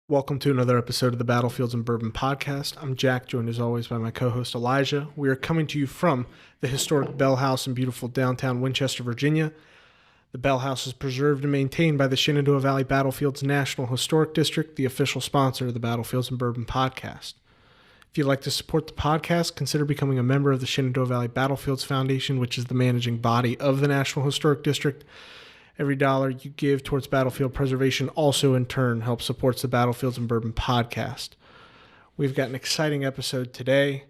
Welcome to another episode of the Battlefields and Bourbon podcast. I'm Jack, joined as always by my co-host Elijah. We are coming to you from the historic Bell House in beautiful downtown Winchester, Virginia. The Bell House is preserved and maintained by the Shenandoah Valley Battlefields National Historic District, the official sponsor of the Battlefields and Bourbon podcast. If you'd like to support the podcast, consider becoming a member of the Shenandoah Valley Battlefields Foundation, which is the managing body of the National Historic District. Every dollar you give towards battlefield preservation also in turn helps supports the Battlefields and Bourbon podcast. We've got an exciting episode today.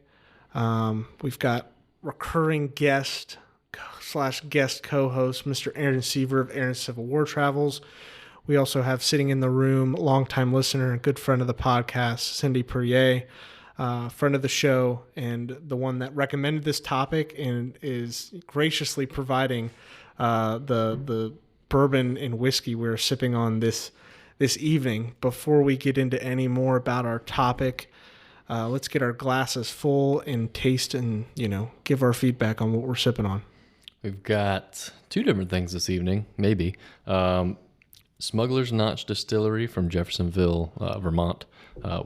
We've got recurring guest co-host, Mr. Aaron Siever of Aaron's Civil War Travels. We also have sitting in the room, longtime listener and good friend of the podcast, Cindy Perrier, friend of the show, and the one that recommended this topic and is graciously providing the bourbon and whiskey we're sipping on this evening. Before we get into any more about our topic, let's get our glasses full and taste and, give our feedback on what we're sipping on. We've got two different things this evening, maybe. Smuggler's Notch Distillery from Jeffersonville, Vermont.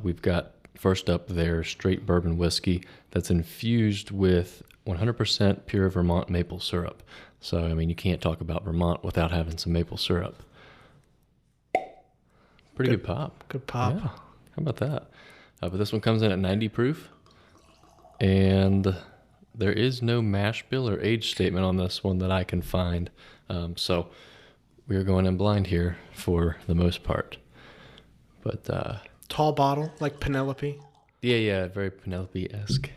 We've got first up their straight bourbon whiskey that's infused with 100% pure Vermont maple syrup. So, you can't talk about Vermont without having some maple syrup. Pretty good pop. Good pop. Yeah. How about that? But this one comes in at 90 proof. And there is no mash bill or age statement on this one that I can find. So we are going in blind here for the most part. But tall bottle, like Penelope. Yeah, very Penelope-esque.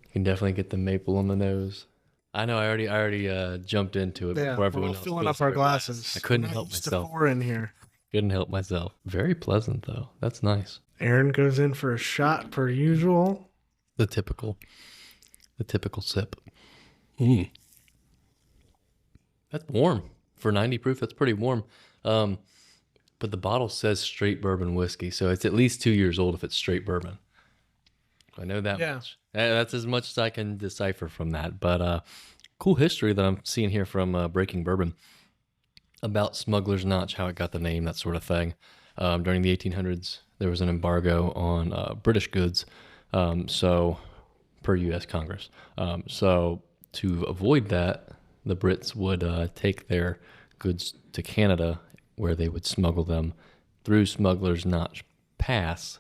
You can definitely get the maple on the nose. I know. I already jumped into it before everyone else. Filling up our glasses. I couldn't help myself. Four in here. Couldn't help myself. Very pleasant though. That's nice. Aaron goes in for a shot per usual. The typical sip. That's warm for 90 proof. That's pretty warm. But the bottle says straight bourbon whiskey, so it's at least 2 years old if it's straight bourbon. I know that much. That's as much as I can decipher from that. But cool history that I'm seeing here from Breaking Bourbon about Smuggler's Notch, how it got the name, that sort of thing. During the 1800s, there was an embargo on British goods, so per U.S. Congress. So to avoid that, the Brits would take their goods to Canada, where they would smuggle them through Smuggler's Notch Pass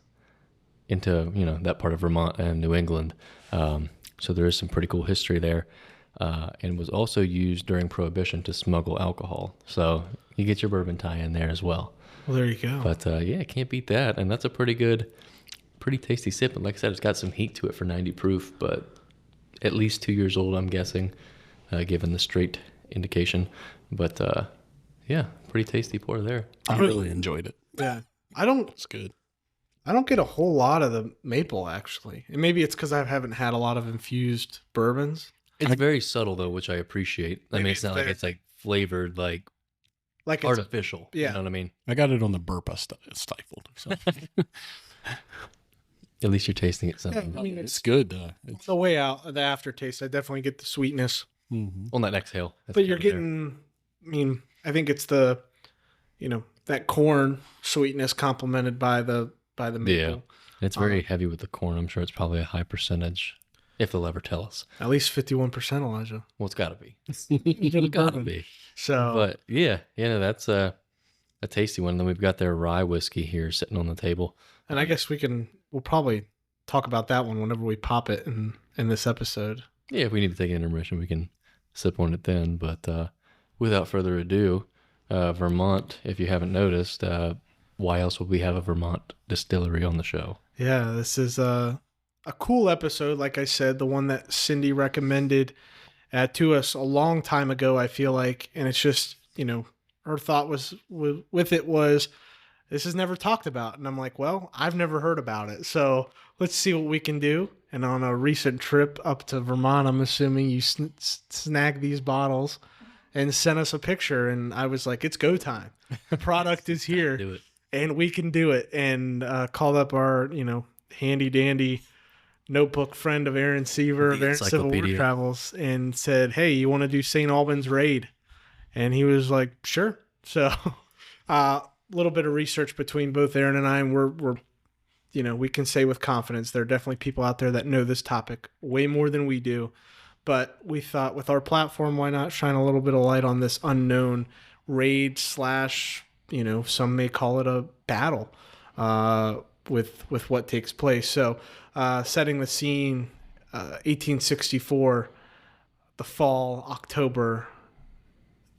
into, that part of Vermont and New England. So there is some pretty cool history there. And was also used during Prohibition to smuggle alcohol. So you get your bourbon tie in there as well. Well, there you go. But can't beat that. And that's a pretty tasty sip. And like I said, it's got some heat to it for 90 proof, but at least 2 years old, I'm guessing, given the straight indication. But pretty tasty pour there. I really enjoyed it. Yeah. It's good. I don't get a whole lot of the maple, actually. And maybe it's because I haven't had a lot of infused bourbons. It's very subtle, though, which I appreciate. It's not like it's like flavored, like artificial. Yeah. You know what I mean? I got it on the burp I stifled. So. At least you're tasting it something. Yeah, It's good. It's the way out, the aftertaste, I definitely get the sweetness. On that exhale. But you're getting, I think it's the, that corn sweetness complemented by the maple. Yeah. It's very heavy with the corn. I'm sure it's probably a high percentage, if they'll ever tell us. At least 51%, Elijah. Well, it's got to be. It's got to be. So, but that's a tasty one. Then we've got their rye whiskey here sitting on the table. And I guess we'll probably talk about that one whenever we pop it in this episode. Yeah, if we need to take an intermission, we can sip on it then. But without further ado, Vermont, if you haven't noticed, why else would we have a Vermont distillery on the show? Yeah, this is a cool episode. Like I said, the one that Cindy recommended to us a long time ago, I feel like. And it's just, her thought was this is never talked about. And I'm like, well, I've never heard about it. So let's see what we can do. And on a recent trip up to Vermont, I'm assuming you snagged these bottles and sent us a picture. And I was like, it's go time. The product is here. Do it. And we can do it. And called up our, handy dandy notebook friend of Aaron Siever of Aaron's Civil War Travels and said, hey, you want to do St. Albans Raid? And he was like, sure. So little bit of research between both Aaron and I, and we're we can say with confidence there are definitely people out there that know this topic way more than we do. But we thought with our platform, why not shine a little bit of light on this unknown raid / some may call it a battle with what takes place. So setting the scene, 1864, the fall, October.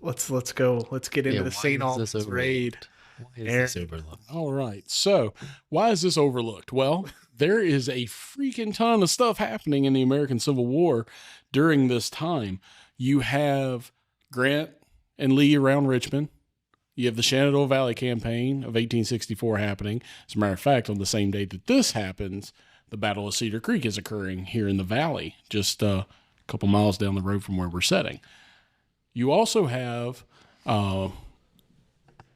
Let's go. Let's get into the St. Albans Raid. Why is this overlooked? All right. So why is this overlooked? Well, there is a freaking ton of stuff happening in the American Civil War during this time. You have Grant and Lee around Richmond. You have the Shenandoah Valley Campaign of 1864 happening. As a matter of fact, on the same day that this happens, the Battle of Cedar Creek is occurring here in the valley, just a couple miles down the road from where we're setting. You also have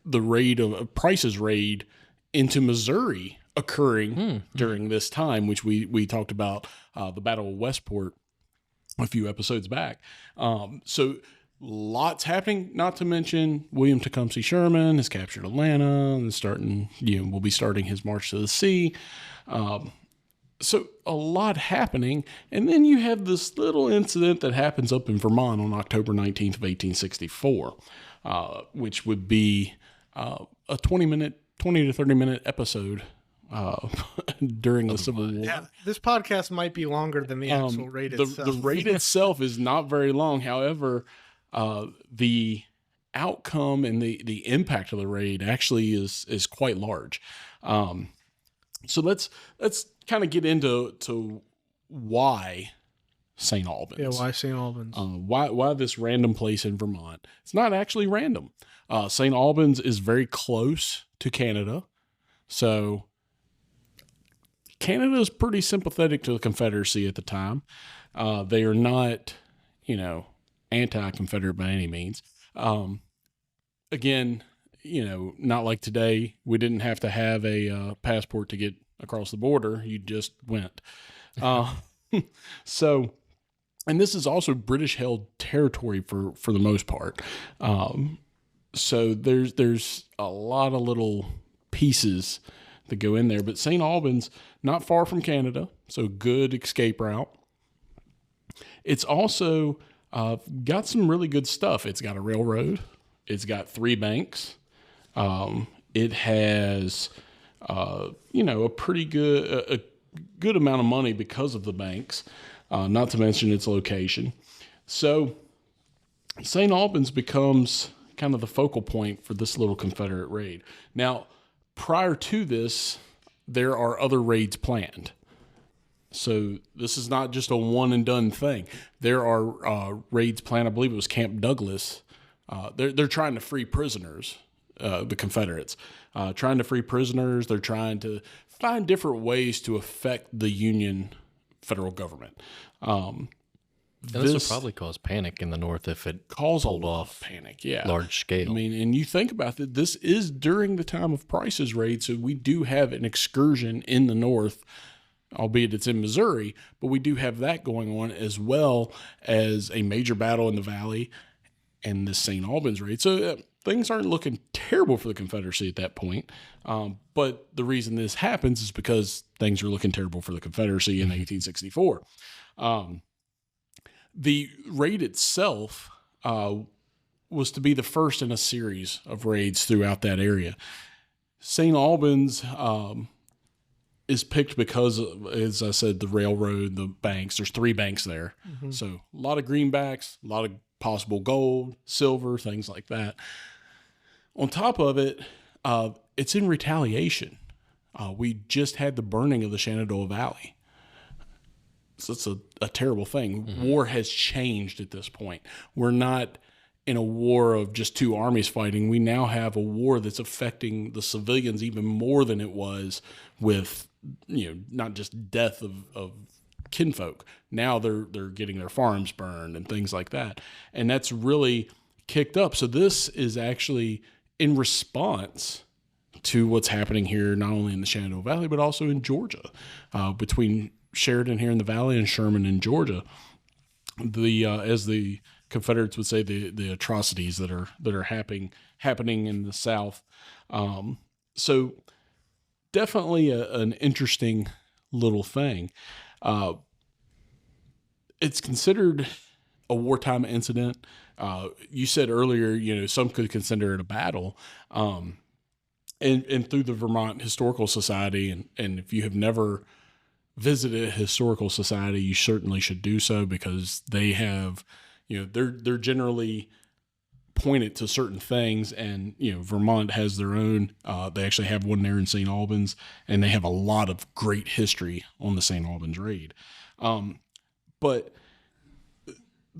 the raid of Price's raid into Missouri occurring during this time, which we talked about the Battle of Westport a few episodes back. So lots happening, not to mention William Tecumseh Sherman has captured Atlanta and will be starting his march to the sea. So a lot happening. And then you have this little incident that happens up in Vermont on October 19th of 1864, which would be a 20 to 30 minute episode during the Civil War. Yeah, this podcast might be longer than the actual raid itself. The raid itself is not very long. However, the outcome and the impact of the raid actually is quite large. So let's kind of get into why St. Albans. Yeah, why St. Albans? Why this random place in Vermont? It's not actually random. St. Albans is very close to Canada, so Canada is pretty sympathetic to the Confederacy at the time. They are not, anti-Confederate by any means. Again, not like today. We didn't have to have a passport to get across the border. You just went. So, and this is also British-held territory for the most part. So there's a lot of little pieces that go in there. But St. Albans, not far from Canada, so good escape route. It's also got some really good stuff. It's got a railroad. It's got 3 banks. It has, a pretty good, a good amount of money because of the banks, not to mention its location. So St. Albans becomes kind of the focal point for this little Confederate raid. Now, prior to this, there are other raids planned. So this is not just a one and done thing. There are raids planned. I believe it was Camp Douglas. They're trying to free prisoners, the Confederates, trying to free prisoners. They're trying to find different ways to affect the Union federal government. This would probably cause panic in the North if it pulled off panic, yeah, large scale. I mean, and you think about it, this is during the time of Price's raid, so we do have an excursion in the North, albeit it's in Missouri, but we do have that going on as well as a major battle in the Valley and the St. Albans raid. So things aren't looking terrible for the Confederacy at that point. But the reason this happens is because things are looking terrible for the Confederacy in 1864. The raid itself was to be the first in a series of raids throughout that area. St. Albans is picked because, as I said, the railroad, the banks. There's 3 banks there. Mm-hmm. So a lot of greenbacks, a lot of possible gold, silver, things like that. On top of it, it's in retaliation. We just had the burning of the Shenandoah Valley. So it's a terrible thing. Mm-hmm. War has changed at this point. We're not in a war of just 2 armies fighting. We now have a war that's affecting the civilians even more than it was with, not just death of kinfolk. Now they're getting their farms burned and things like that. And that's really kicked up. So this is actually in response to what's happening here, not only in the Shenandoah Valley, but also in Georgia, between Sheridan here in the Valley and Sherman in Georgia. As the Confederates would say the atrocities that are happening in the South. So definitely an interesting little thing. It's considered a wartime incident. You said earlier, some could consider it a battle. And through the Vermont Historical Society, and if you have never visited a historical society, you certainly should do so, because they have, they're generally pointed to certain things, and Vermont has their own. They actually have one there in St. Albans, and they have a lot of great history on the St. Albans Raid. But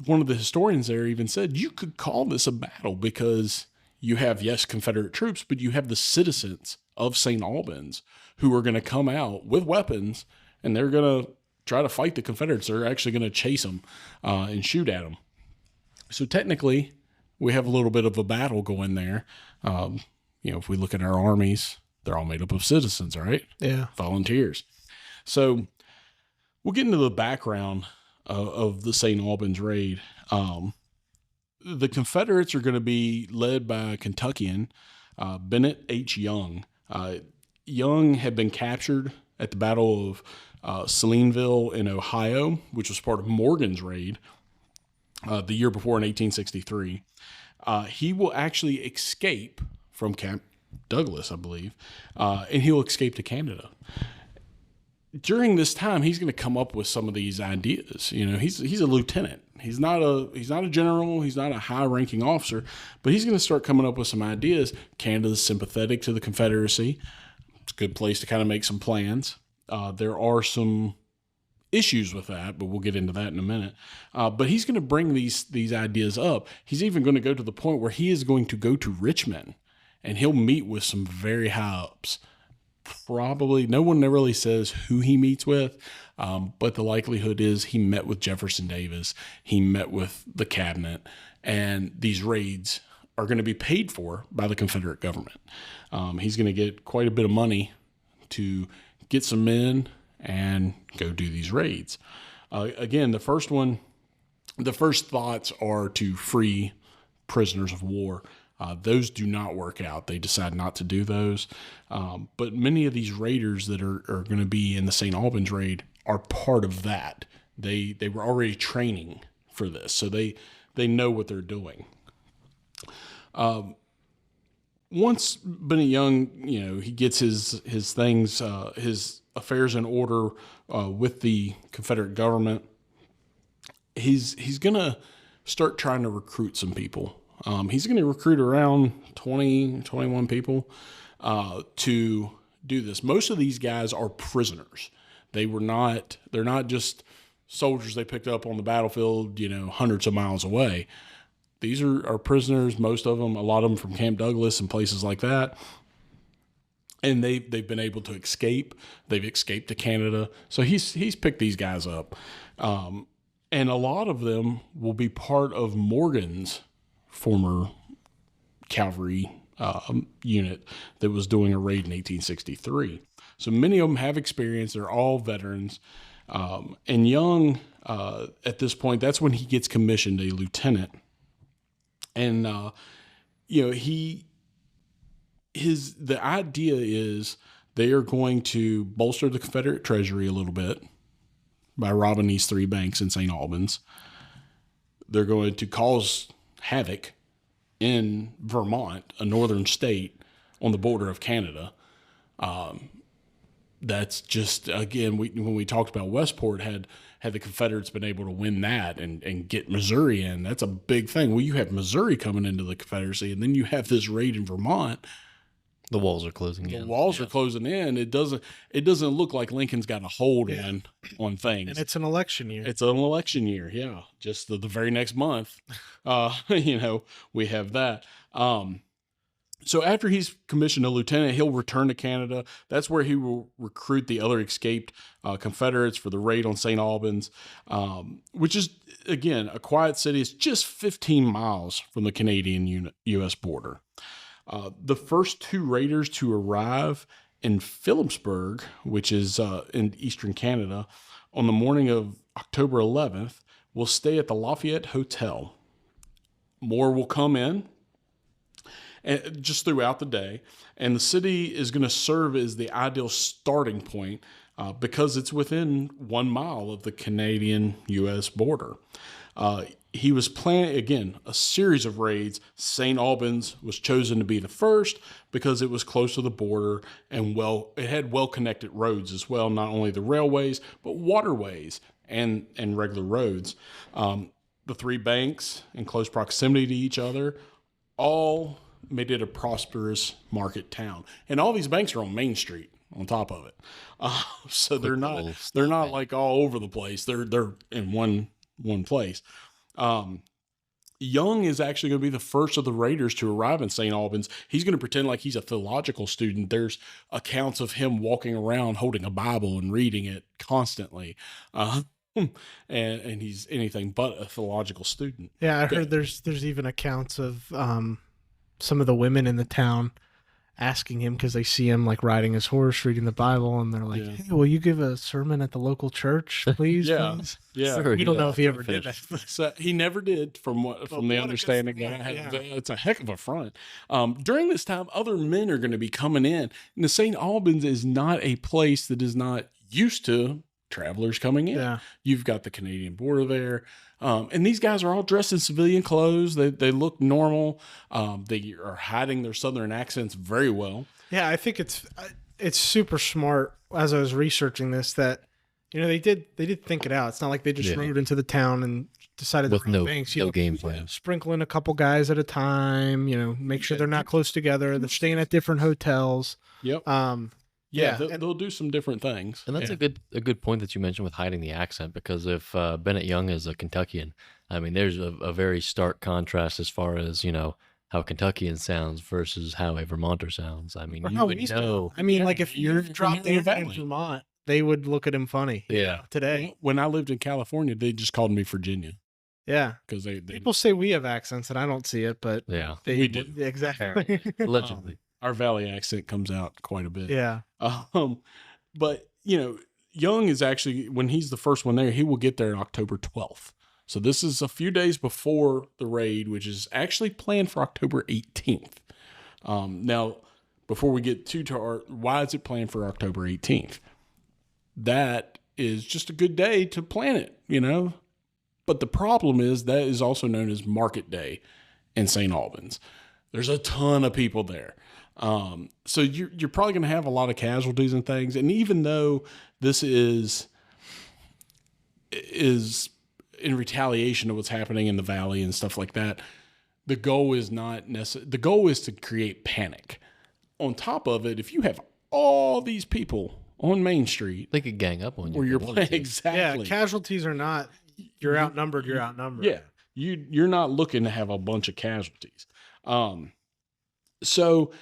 one of the historians there even said you could call this a battle, because you have, yes, Confederate troops, but you have the citizens of St. Albans who are going to come out with weapons, and they're going to try to fight the Confederates. They're actually going to chase them and shoot at them. So technically, we have a little bit of a battle going there. If we look at our armies, they're all made up of citizens, right? Yeah. Volunteers. So we'll get into the background of the St. Albans Raid. The Confederates are going to be led by a Kentuckian, Bennett H. Young. Young had been captured at the Battle of Selensville in Ohio, which was part of Morgan's raid the year before in 1863. He will actually escape from Camp Douglas, I believe, and he'll escape to Canada. During this time, he's going to come up with some of these ideas. He's a lieutenant. He's not a general. He's not a high-ranking officer, but he's going to start coming up with some ideas. Canada's sympathetic to the Confederacy. It's a good place to kind of make some plans. There are some issues with that, but we'll get into that in a minute. But he's going to bring these ideas up. He's even going to go to the point where he is going to go to Richmond, and he'll meet with some very high-ups. Probably no one really says who he meets with, but the likelihood is he met with Jefferson Davis. He met with the cabinet, and these raids are going to be paid for by the Confederate government. He's going to get quite a bit of money to get some men and go do these raids. Again, the first thoughts are to free prisoners of war. Those do not work out. They decide not to do those. But many of these raiders that are going to be in the St. Albans raid are part of that. They were already training for this, so they know what they're doing. Once Bennett Young, he gets his things, his affairs in order with the Confederate government, he's going to start trying to recruit some people. He's going to recruit around 20, 21 people to do this. Most of these guys are prisoners. They're not just soldiers they picked up on the battlefield, hundreds of miles away. These are prisoners, most of them, a lot of them from Camp Douglas and places like that. And they've been able to escape. They've escaped to Canada. So he's picked these guys up. And a lot of them will be part of Morgan's former cavalry unit that was doing a raid in 1863. So many of them have experience. They're all veterans. And Young, at this point, that's when he gets commissioned a lieutenant. And, the idea is they are going to bolster the Confederate treasury a little bit by robbing these 3 banks in St. Albans. They're going to cause havoc in Vermont, a northern state on the border of Canada. That's just, again, when we talked about Westport, had the Confederates been able to win that and get Missouri in, that's a big thing. Well, you have Missouri coming into the Confederacy, and then you have this raid in Vermont. The walls are closing in. The walls are closing in. It doesn't look like Lincoln's got a hold on things. And it's an election year. It's an election year, yeah. Just the very next month, we have that. So after he's commissioned a lieutenant, he'll return to Canada. That's where he will recruit the other escaped Confederates for the raid on St. Albans, which is, again, a quiet city. It's just 15 miles from the Canadian U.S. border. The first 2 raiders to arrive in Phillipsburg, which is in eastern Canada, on the morning of October 11th, will stay at the Lafayette Hotel. more will come in and just throughout the day. And the city is going to serve as the ideal starting point because it's within 1 mile of the Canadian-U.S. border. He was planning, again, a series of raids. St. Albans was chosen to be the first because it was close to the border and it had well-connected roads as well, not only the railways, but waterways and regular roads. The 3 banks in close proximity to each other all made it a prosperous market town. And all these banks are on Main Street on top of it. So they're not like all over the place. They're in one place. Young is actually going to be the first of the raiders to arrive in St. Albans. He's going to pretend like he's a theological student. There's accounts of him walking around holding a Bible and reading it constantly. And he's anything but a theological student. Yeah, I heard there's even accounts of some of the women in the town asking him because they see him like riding his horse, reading the Bible, and they're like, "Hey, will you give a sermon at the local church, please?" Please? Yeah. Sure, we don't know if he ever did that. So he never did, from the understanding that I have. It's a heck of a front. During this time, other men are going to be coming in, and the St. Albans is not a place that is not used to travelers coming in. Yeah. You've got the Canadian border there. And these guys are all dressed in civilian clothes. They look normal. They are hiding their Southern accents very well. Yeah, I think it's super smart. As I was researching this, that they did think it out. It's not like they just rode into the town and decided with to no banks. No game plan. Sprinkle in a couple guys at a time. Make sure they're not close together. They're staying at different hotels. Yep. They'll do some different things. And that's a good point that you mentioned with hiding the accent, because if Bennett Young is a Kentuckian, I mean, there's a very stark contrast as far as, how a Kentuckian sounds versus how a Vermonter sounds. I mean, you would know. I mean, like if you're dropped in Vermont, they would look at him funny. Yeah. Today. When I lived in California, they just called me Virginia. Yeah. Because they people say we have accents and I don't see it, but we do. Exactly. Allegedly. Our Valley accent comes out quite a bit. Yeah. But, Young is actually, when he's the first one there, he will get there on October 12th. So this is a few days before the raid, which is actually planned for October 18th. Now, before we get why is it planned for October 18th? That is just a good day to plan it, But the problem is that is also known as Market Day in St. Albans. There's a ton of people there. So you're probably going to have a lot of casualties and things. And even though this is in retaliation of what's happening in the valley and stuff like that, the goal is not necessarily, the goal is to create panic. On top of it, if you have all these people on Main Street, they could gang up on you. Where you're playing, exactly. Yeah, casualties are not, you're outnumbered. Yeah. You're not looking to have a bunch of casualties. So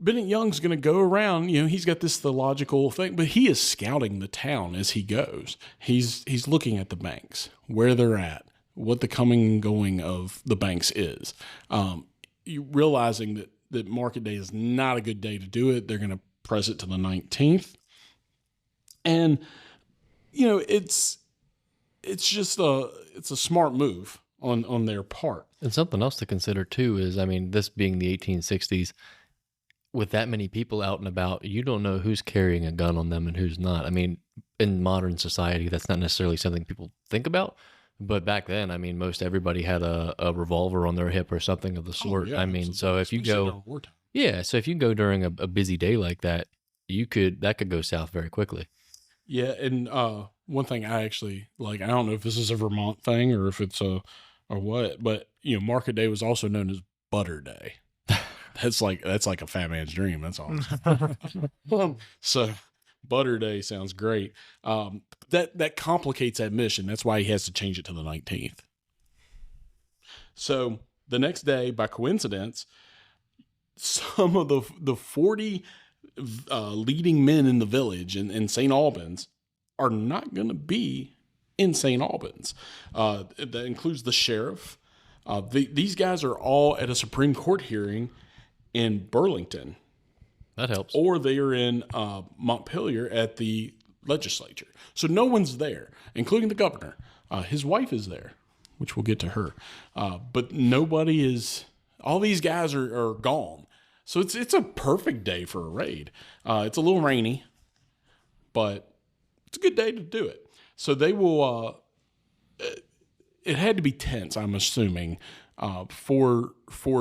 Bennett Young's going to go around, he's got this theological thing, but he is scouting the town as he goes. He's looking at the banks, where they're at, what the coming and going of the banks is. You realizing that Market Day is not a good day to do it. They're going to press it to the 19th. And, it's just it's a smart move on their part. And something else to consider too is, this being the 1860s, with that many people out and about, you don't know who's carrying a gun on them and who's not. In modern society, that's not necessarily something people think about. But back then, most everybody had a revolver on their hip or something of the sort. So if you go, so if you go during a busy day like that, that could go south very quickly. Yeah. And one thing I actually like, I don't know if this is a Vermont thing or if it's or what, but Market Day was also known as Butter Day. That's like a fat man's dream. That's awesome. So Butter Day sounds great. That complicates that mission. That's why he has to change it to the 19th. So the next day, by coincidence, some of the 40 leading men in the village in St. Albans are not going to be in St. Albans. That includes the sheriff. These guys are all at a Supreme Court hearing in Burlington. That helps. Or they are in Montpelier at the legislature. So no one's there, including the governor. His wife is there, which we'll get to her. But nobody is. All these guys are gone, so it's a perfect day for a raid. It's a little rainy, but it's a good day to do it. So they will. It had to be tense, I'm assuming, for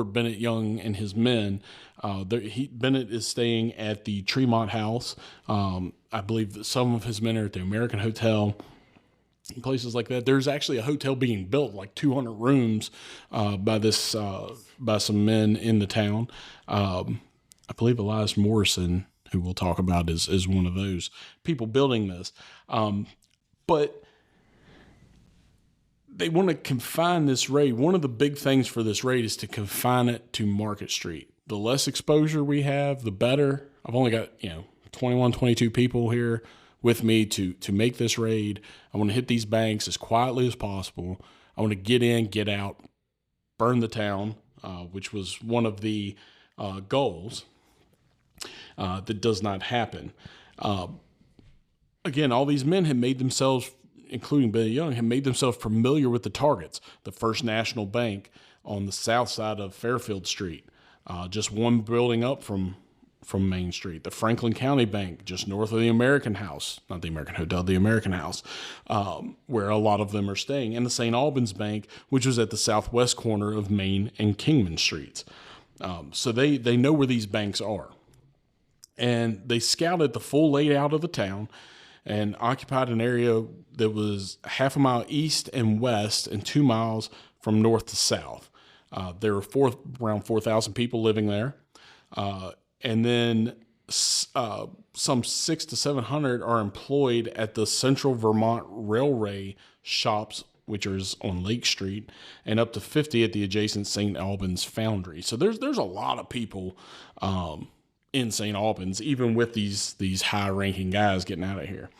Bennett Young and his men. Bennett is staying at the Tremont House. I believe that some of his men are at the American Hotel, places like that. There's actually a hotel being built, like 200 rooms, by some men in the town. I believe Elias Morrison, who we'll talk about, is one of those people building this. But they want to confine this raid. One of the big things for this raid is to confine it to Market Street. The less exposure we have, the better. I've only got, 21, 22 people here with me to make this raid. I want to hit these banks as quietly as possible. I want to get in, get out, burn the town, which was one of the goals. That does not happen. Again, all these men have made themselves, including Bennett Young, have made themselves familiar with the targets. The First National Bank on the south side of Fairfield Street, just one building up from Main Street. The Franklin County Bank, just north of the American House, not the American Hotel, the American House, where a lot of them are staying. And the St. Albans Bank, which was at the southwest corner of Main and Kingman Streets. So they know where these banks are. And they scouted the full layout of the town and occupied an area that was half a mile east and west and 2 miles from north to south. There were around 4,000 people living there. And then some 600 to 700 are employed at the Central Vermont Railway shops, which is on Lake Street, and up to 50 at the adjacent St. Albans Foundry. So there's a lot of people in St. Albans, even with these high-ranking guys getting out of here.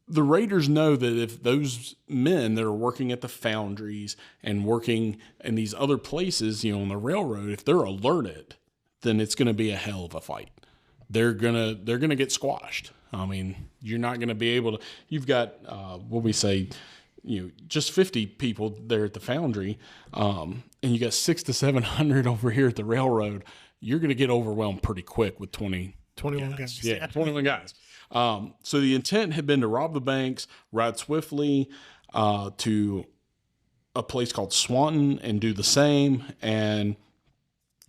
The raiders know that if those men that are working at the foundries and working in these other places, on the railroad, if they're alerted, then it's going to be a hell of a fight. They're gonna get squashed. I mean, you're not going to be able to. You've got just 50 people there at the foundry, and you got 600 to 700 over here at the railroad. You're going to get overwhelmed pretty quick with 21 guys. Yeah, 21 guys. So the intent had been to rob the banks, ride swiftly to a place called Swanton and do the same, and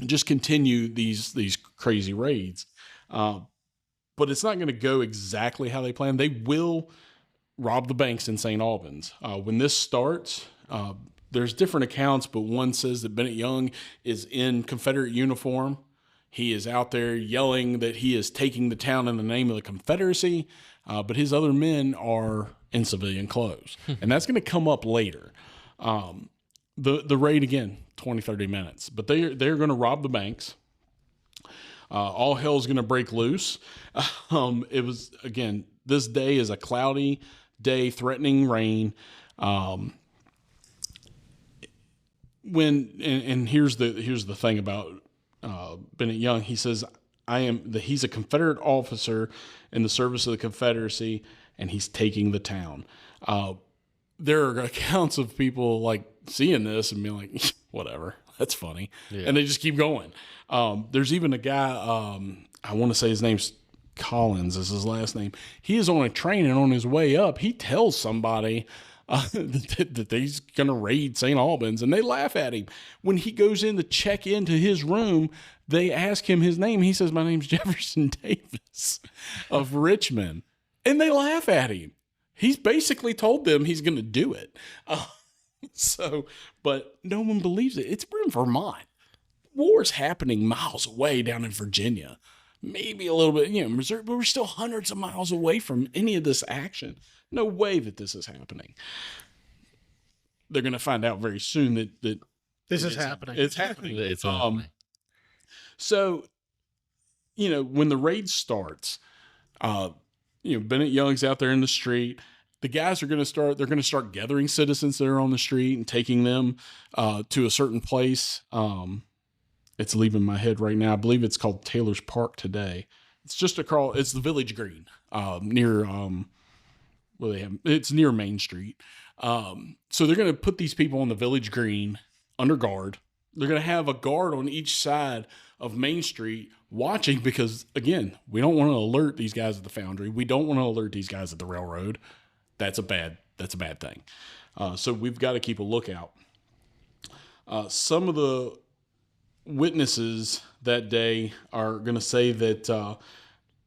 just continue these crazy raids. But it's not going to go exactly how they plan. They will rob the banks in St. Albans. When this starts, there's different accounts, but one says that Bennett Young is in Confederate uniform. He is out there yelling that he is taking the town in the name of the Confederacy, but his other men are in civilian clothes. And that's going to come up later. The raid, again, 20, 30 minutes. But they're going to rob the banks. All hell's going to break loose. It was, again, this day is a cloudy day, threatening rain. Here's the thing about Bennett Young. He says, he's a Confederate officer in the service of the Confederacy, and he's taking the town. There are accounts of people like seeing this and being like, whatever, that's funny. Yeah. And they just keep going. There's even a guy, I want to say his name's Collins is his last name. He is on a train, and on his way up, he tells somebody that he's going to raid St. Albans, and they laugh at him. When he goes in to check into his room, they ask him his name. He says, "My name's Jefferson Davis of Richmond." And they laugh at him. He's basically told them he's going to do it. But no one believes it. We're in Vermont. War's happening miles away down in Virginia. Maybe a little bit, Missouri, but we're still hundreds of miles away from any of this action. No way that this is happening. They're going to find out very soon that this is happening. It's happening. It's happening. So, when the raid starts, Bennett Young's out there in the street. The guys are going to start gathering citizens that are on the street and taking them to a certain place. It's leaving my head right now. I believe it's called Taylor's Park today. It's just it's the Village Green, near, it's near Main Street. So they're going to put these people on the village green under guard. They're going to have a guard on each side of Main Street watching because, again, we don't want to alert these guys at the foundry. We don't want to alert these guys at the railroad. That's a bad thing. So we've got to keep a lookout. Some of the witnesses that day are going to say that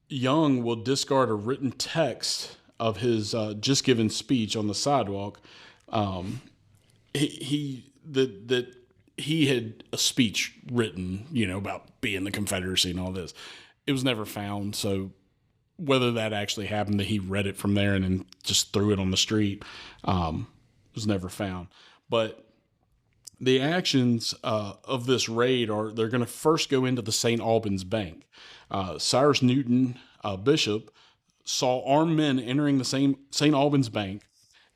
Young will discard a written text of his just given speech on the sidewalk. He had a speech written, about being the Confederacy and all this. It was never found. So whether that actually happened, that he read it from there and then just threw it on the street, was never found. But the actions of this raid they're going to first go into the St. Albans Bank. Cyrus Newton, Bishop, saw armed men entering the St. Albans Bank,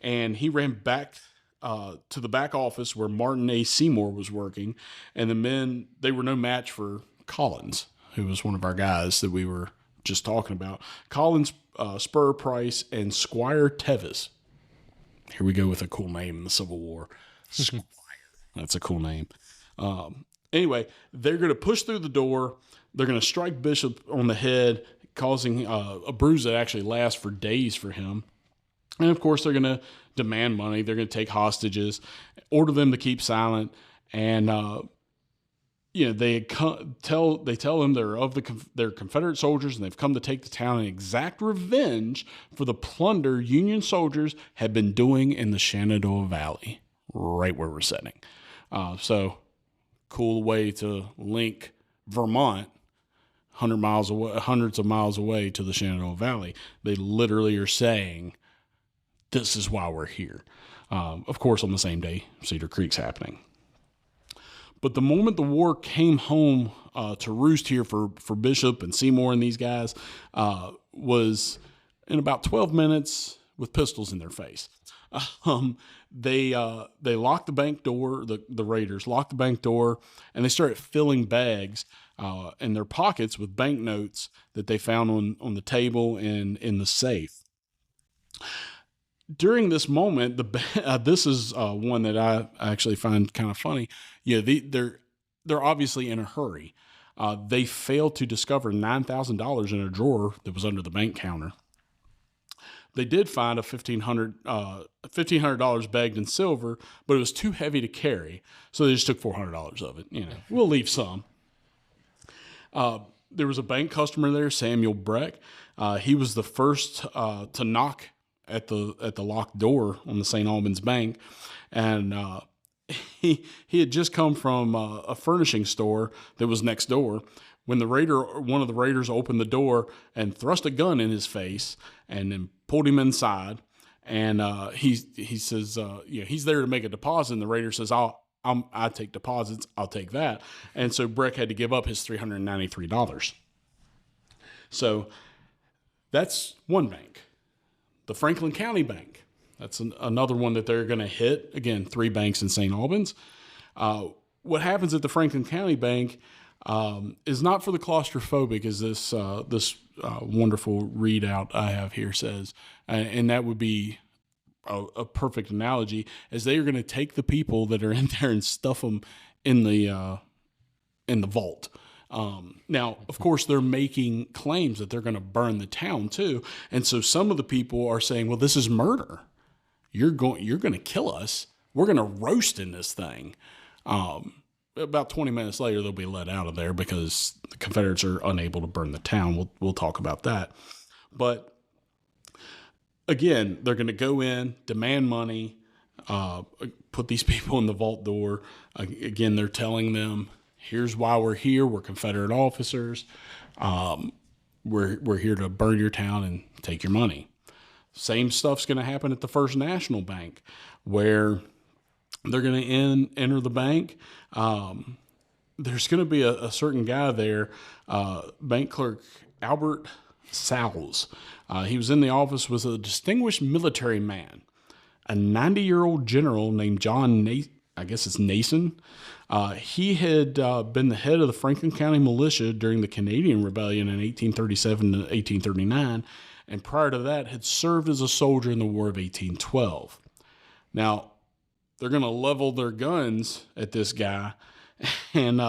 and he ran back to the back office where Martin A. Seymour was working, and the men, they were no match for Collins, who was one of our guys that we were just talking about. Collins, Spur Price, and Squire Tevis. Here we go with a cool name in the Civil War. Squire. That's a cool name. Anyway, they're going to push through the door. They're going to strike Bishop on the head, causing a bruise that actually lasts for days for him. And of course, they're going to demand money. They're going to take hostages, order them to keep silent, and they tell them they're Confederate soldiers and they've come to take the town and exact revenge for the plunder Union soldiers had been doing in the Shenandoah Valley, right where we're sitting. So cool way to link Vermont hundreds of miles away to the Shenandoah Valley. They literally are saying, this is why we're here. Of course, on the same day, Cedar Creek's happening. But the moment the war came home to roost here for Bishop and Seymour and these guys was in about 12 minutes with pistols in their face. They locked the bank door, the raiders locked the bank door, and they started filling bags in their pockets with banknotes that they found on the table and in the safe. During this moment, this is one that I actually find kind of funny. They're obviously in a hurry. They failed to discover $9,000 in a drawer that was under the bank counter. They did find a $1,500 bagged in silver, but it was too heavy to carry, so they just took $400 of it. We'll leave some. There was a bank customer there, Samuel Breck. He was the first to knock at the locked door on the St. Albans Bank, and he had just come from a furnishing store that was next door when one of the raiders opened the door and thrust a gun in his face and then pulled him inside. And he says, he's there to make a deposit. And the raider says, I take deposits. I'll take that. And so Breck had to give up his $393. So that's one bank. The Franklin County Bank. That's another one that they're going to hit. Again, 3 banks in St. Albans. What happens at the Franklin County Bank is not for the claustrophobic, as this wonderful readout I have here says. And that would be a perfect analogy, as they are going to take the people that are in there and stuff them in the vault. Now, of course, they're making claims that they're going to burn the town too. And so some of the people are saying, well, this is murder. You're going to kill us. We're going to roast in this thing. About 20 minutes later, they'll be let out of there because the Confederates are unable to burn the town. We'll talk about that. But again, they're going to go in, demand money, put these people in the vault door. Again, they're telling them, here's why we're here. We're Confederate officers. We're here to burn your town and take your money. Same stuff's going to happen at the First National Bank, where they're going to enter the bank. There's going to be a certain guy there, bank clerk Albert Sowles. He was in the office, was a distinguished military man, a 90-year-old general named John Nason. He had been the head of the Franklin County Militia during the Canadian Rebellion in 1837 to 1839, and prior to that had served as a soldier in the War of 1812. Now, they're going to level their guns at this guy. And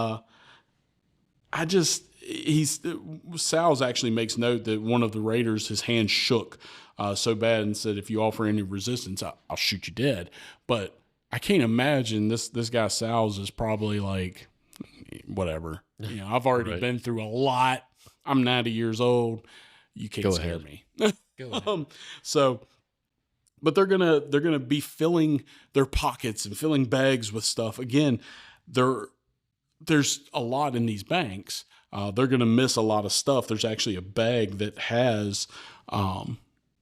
Sal's actually makes note that one of the raiders, his hand shook so bad and said, if you offer any resistance, I'll shoot you dead. But I can't imagine this guy Sal's is probably like, whatever. You know, I've already been through a lot. I'm 90 years old. You can't scare me. Go ahead. But they're gonna be filling their pockets and filling bags with stuff. Again, there's a lot in these banks. They're gonna miss a lot of stuff. There's actually a bag that has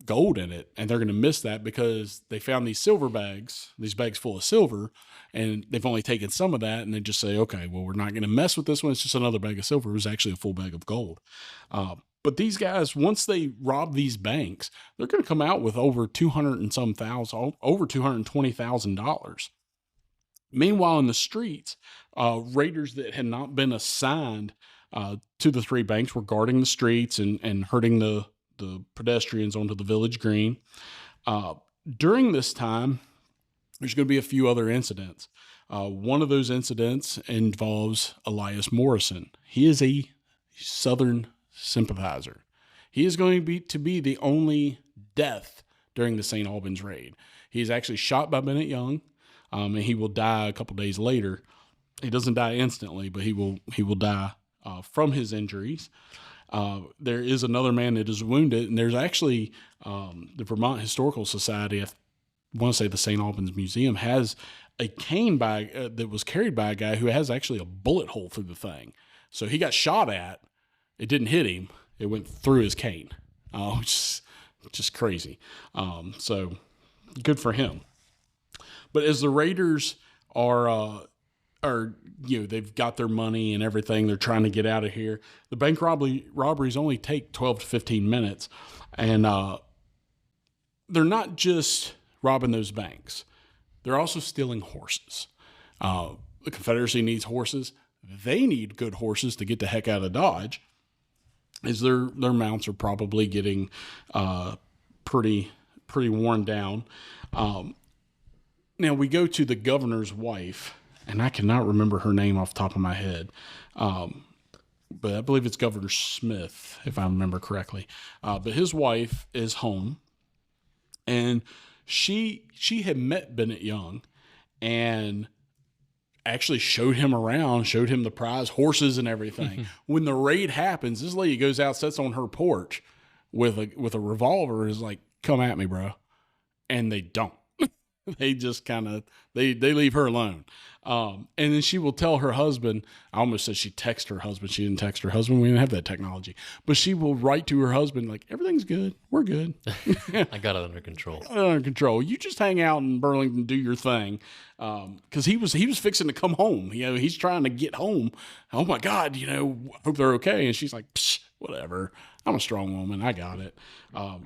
gold in it, and they're gonna miss that because they found these bags full of silver, and they've only taken some of that, and they just say, okay, well, we're not gonna mess with this one. It's just another bag of silver. It was actually a full bag of gold. But these guys, once they rob these banks, they're going to come out with over $220,000. Meanwhile, in the streets, raiders that had not been assigned to the three banks were guarding the streets and herding the pedestrians onto the village green. During this time, there's going to be a few other incidents. One of those incidents involves Elias Morrison. He is a Southern sympathizer. He is going to be the only death during the St. Albans raid. He is actually shot by Bennett Young, and he will die a couple days later. He doesn't die instantly, but he will die from his injuries. There is another man that is wounded, and there's actually the Vermont Historical Society, I want to say the St. Albans Museum, has a cane that was carried by a guy who has actually a bullet hole through the thing. So he got shot at. It didn't hit him. It went through his cane, which is just crazy. So good for him. But as the raiders they've got their money and everything, they're trying to get out of here. The bank robberies only take 12 to 15 minutes. And they're not just robbing those banks. They're also stealing horses. The Confederacy needs horses. They need good horses to get the heck out of Dodge, as their mounts are probably getting pretty worn down. Now we go to the governor's wife, and I cannot remember her name off the top of my head, but I believe it's Governor Smith, if I remember correctly. But his wife is home, and she had met Bennett Young, and actually showed him around, showed him the prize horses and everything. When the raid happens, this lady goes out, sits on her porch with a revolver, and is like, "Come at me, bro," and they don't. They just they leave her alone. And then she will tell her husband, I almost said she texted her husband. She didn't text her husband. We didn't have that technology. But she will write to her husband like, everything's good. We're good. I got it under control. You just hang out in Burlington, do your thing. Because he was fixing to come home. You know, he's trying to get home. Oh my God, hope they're okay. And she's like, psh, whatever. I'm a strong woman. I got it.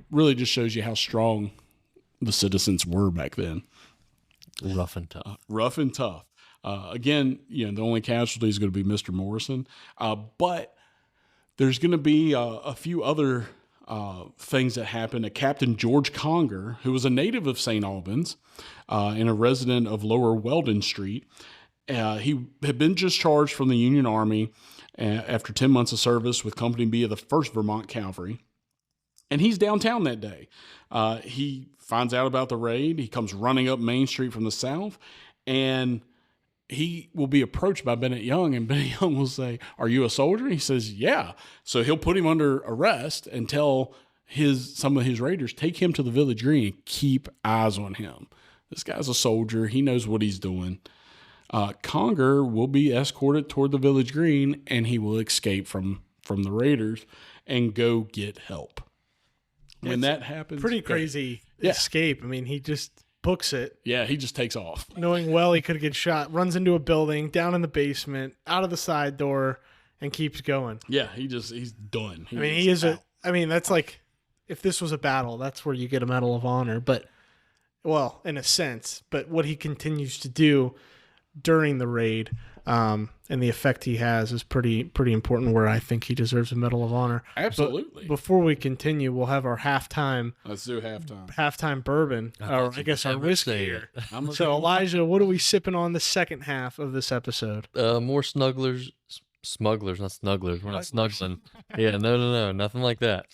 Really just shows you how strong the citizens were back then. Rough and tough. Again, the only casualty is going to be Mr. Morrison. But there's going to be a few other things that happened. Captain George Conger, who was a native of St. Albans and a resident of Lower Weldon Street, he had been discharged from the Union Army after 10 months of service with Company B of the 1st Vermont Cavalry. And he's downtown that day. He finds out about the raid. He comes running up Main Street from the south, and he will be approached by Bennett Young, and Bennett Young will say, "Are you a soldier?" He says, "Yeah." So he'll put him under arrest and tell some of his raiders, take him to the village green and keep eyes on him. This guy's a soldier. He knows what he's doing. Conger will be escorted toward the village green, and he will escape from the raiders and go get help. When that happens, pretty crazy escape. I mean, he just books it. Yeah, he just takes off. Knowing well he could get shot, runs into a building, down in the basement, out of the side door, and keeps going. Yeah, he's done. That's like, if this was a battle, that's where you get a Medal of Honor. But, well, in a sense, but what he continues to do during the raid. And the effect he has is pretty important, where I think he deserves a Medal of Honor. Absolutely. But before we continue, we'll have our halftime. Let's do halftime. Halftime bourbon, or I guess our whiskey here. So, Elijah, what are we sipping on the second half of this episode? More smugglers, not snugglers. We're not snuggling. Yeah, no, nothing like that.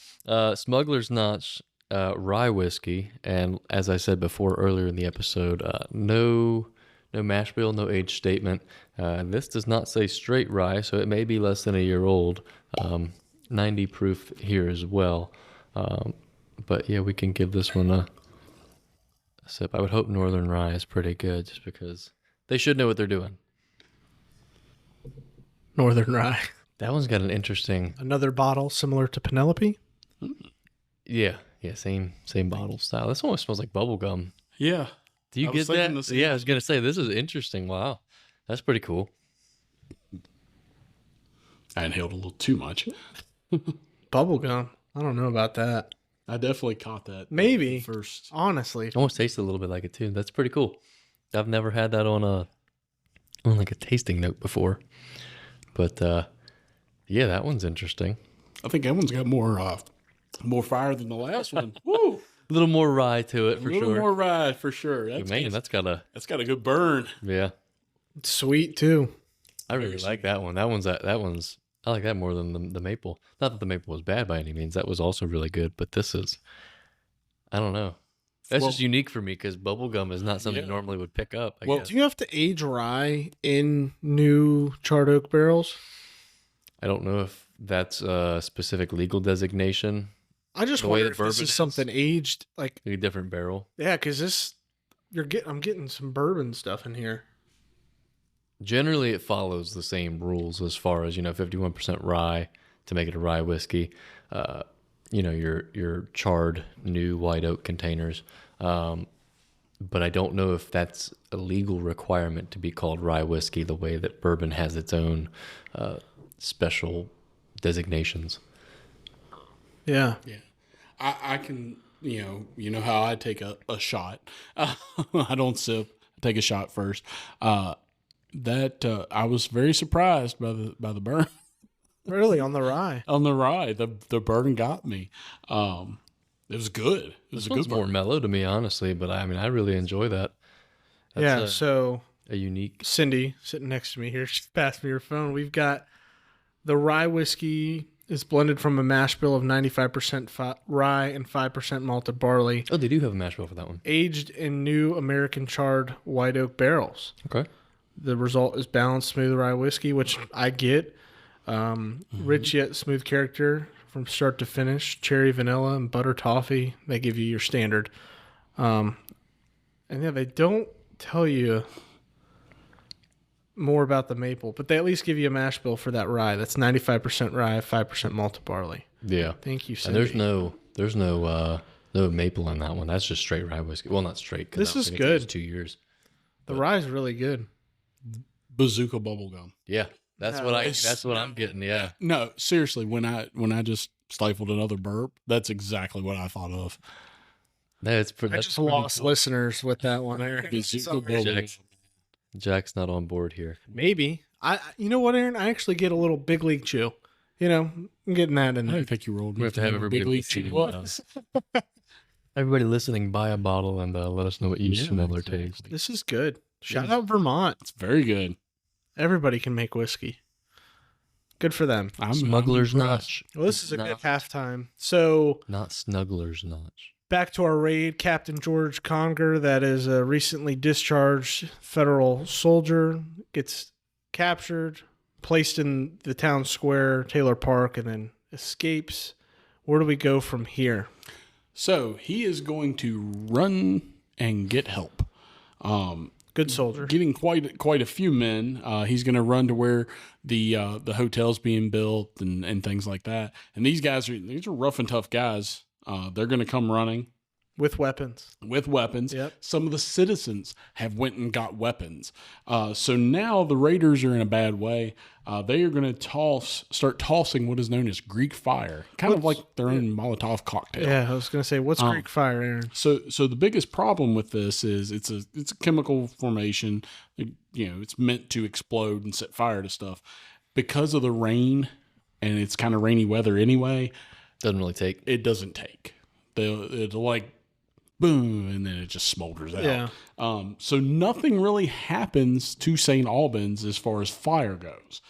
Smuggler's Notch rye whiskey, and as I said before earlier in the episode, no mash bill, no age statement. This does not say straight rye, so it may be less than a year old. 90 proof here as well. But yeah, we can give this one a sip. I would hope Northern Rye is pretty good, just because they should know what they're doing. Northern Rye. That one's got an interesting... Another bottle similar to Penelope? Yeah, same bottle style. This almost smells like bubble gum. Yeah. Do you get that? Yeah, I was going to say, this is interesting. Wow. That's pretty cool. I inhaled a little too much. Bubble gum. I don't know about that. I definitely caught that. Maybe. First. Honestly. It almost tastes a little bit like it too. That's pretty cool. I've never had that on like a tasting note before. But yeah, that one's interesting. I think that one's got more fire than the last one. Woo! A little more rye to it, for sure. A little more rye, for sure. That's got a good burn. Yeah. It's sweet, too. I really like that one. That one's I like that more than the maple. Not that the maple was bad by any means. That was also really good. But this is, I don't know. That's just unique for me, because bubblegum is not something you normally would pick up, I guess. Do you have to age rye in new charred oak barrels? I don't know if that's a specific legal designation. I just wonder if this is something aged, like a different barrel. Yeah, because I'm getting some bourbon stuff in here. Generally, it follows the same rules as far as, 51% rye to make it a rye whiskey. Your charred new white oak containers. But I don't know if that's a legal requirement to be called rye whiskey, the way that bourbon has its own special designations. Yeah. Yeah. I can, you know how I take a shot. I don't sip. I take a shot first. I was very surprised by the burn. Really, on the rye? On the rye. The burn got me. It was good. It was a good burn. More mellow to me, honestly, but I really enjoy that. That's so a unique... Cindy, sitting next to me here, she passed me her phone. We've got the rye whiskey is blended from a mash bill of 95% rye and 5% malted barley. Oh, they do have a mash bill for that one. Aged in new American charred white oak barrels. Okay. The result is balanced, smooth rye whiskey, which I get. Rich yet smooth character from start to finish. Cherry, vanilla, and butter toffee. They give you your standard. And yeah, they don't tell you more about the maple, but they at least give you a mash bill for that rye. That's 95% rye, 5% malted barley. Yeah. Thank you, Cindy. And there's no maple in that one. That's just straight rye whiskey. Well, not straight. This is good. 2 years. The rye is really good. Bazooka bubblegum. Yeah. That's what I'm getting. Yeah. No, seriously, when I just stifled another burp, that's exactly what I thought of. I just lost listeners with that one, Aaron. Jack's not on board here. Maybe. You know what, Aaron? I actually get a little big league chew. I'm getting that in there. I didn't think you rolled. We have to have everybody listening. Everybody listening, buy a bottle and let us know what you smell or taste. This is good. Shout out Vermont. It's very good. Everybody can make whiskey. Good for them. Smuggler's Notch. Well, this is a good halftime. So, not Snuggler's Notch. Back to our raid, Captain George Conger, that is a recently discharged federal soldier, gets captured, placed in the town square, Taylor Park, and then escapes. Where do we go from here? So he is going to run and get help. Good soldier. Getting quite a few men. He's going to run to where the hotel's being built and things like that. And these are rough and tough guys. They're going to come running. with weapons. Yep. Some of the citizens have went and got weapons. So now the raiders are in a bad way. They are going to start tossing what is known as Greek fire, kind of like their own Molotov cocktail. Yeah, I was going to say, what's Greek fire, Aaron? So the biggest problem with this is it's a chemical formation. It's meant to explode and set fire to stuff. Because of the rain, and it's kind of rainy weather anyway. It doesn't take. It'll like boom, and then it just smolders out. Yeah. So nothing really happens to St. Albans as far as fire goes.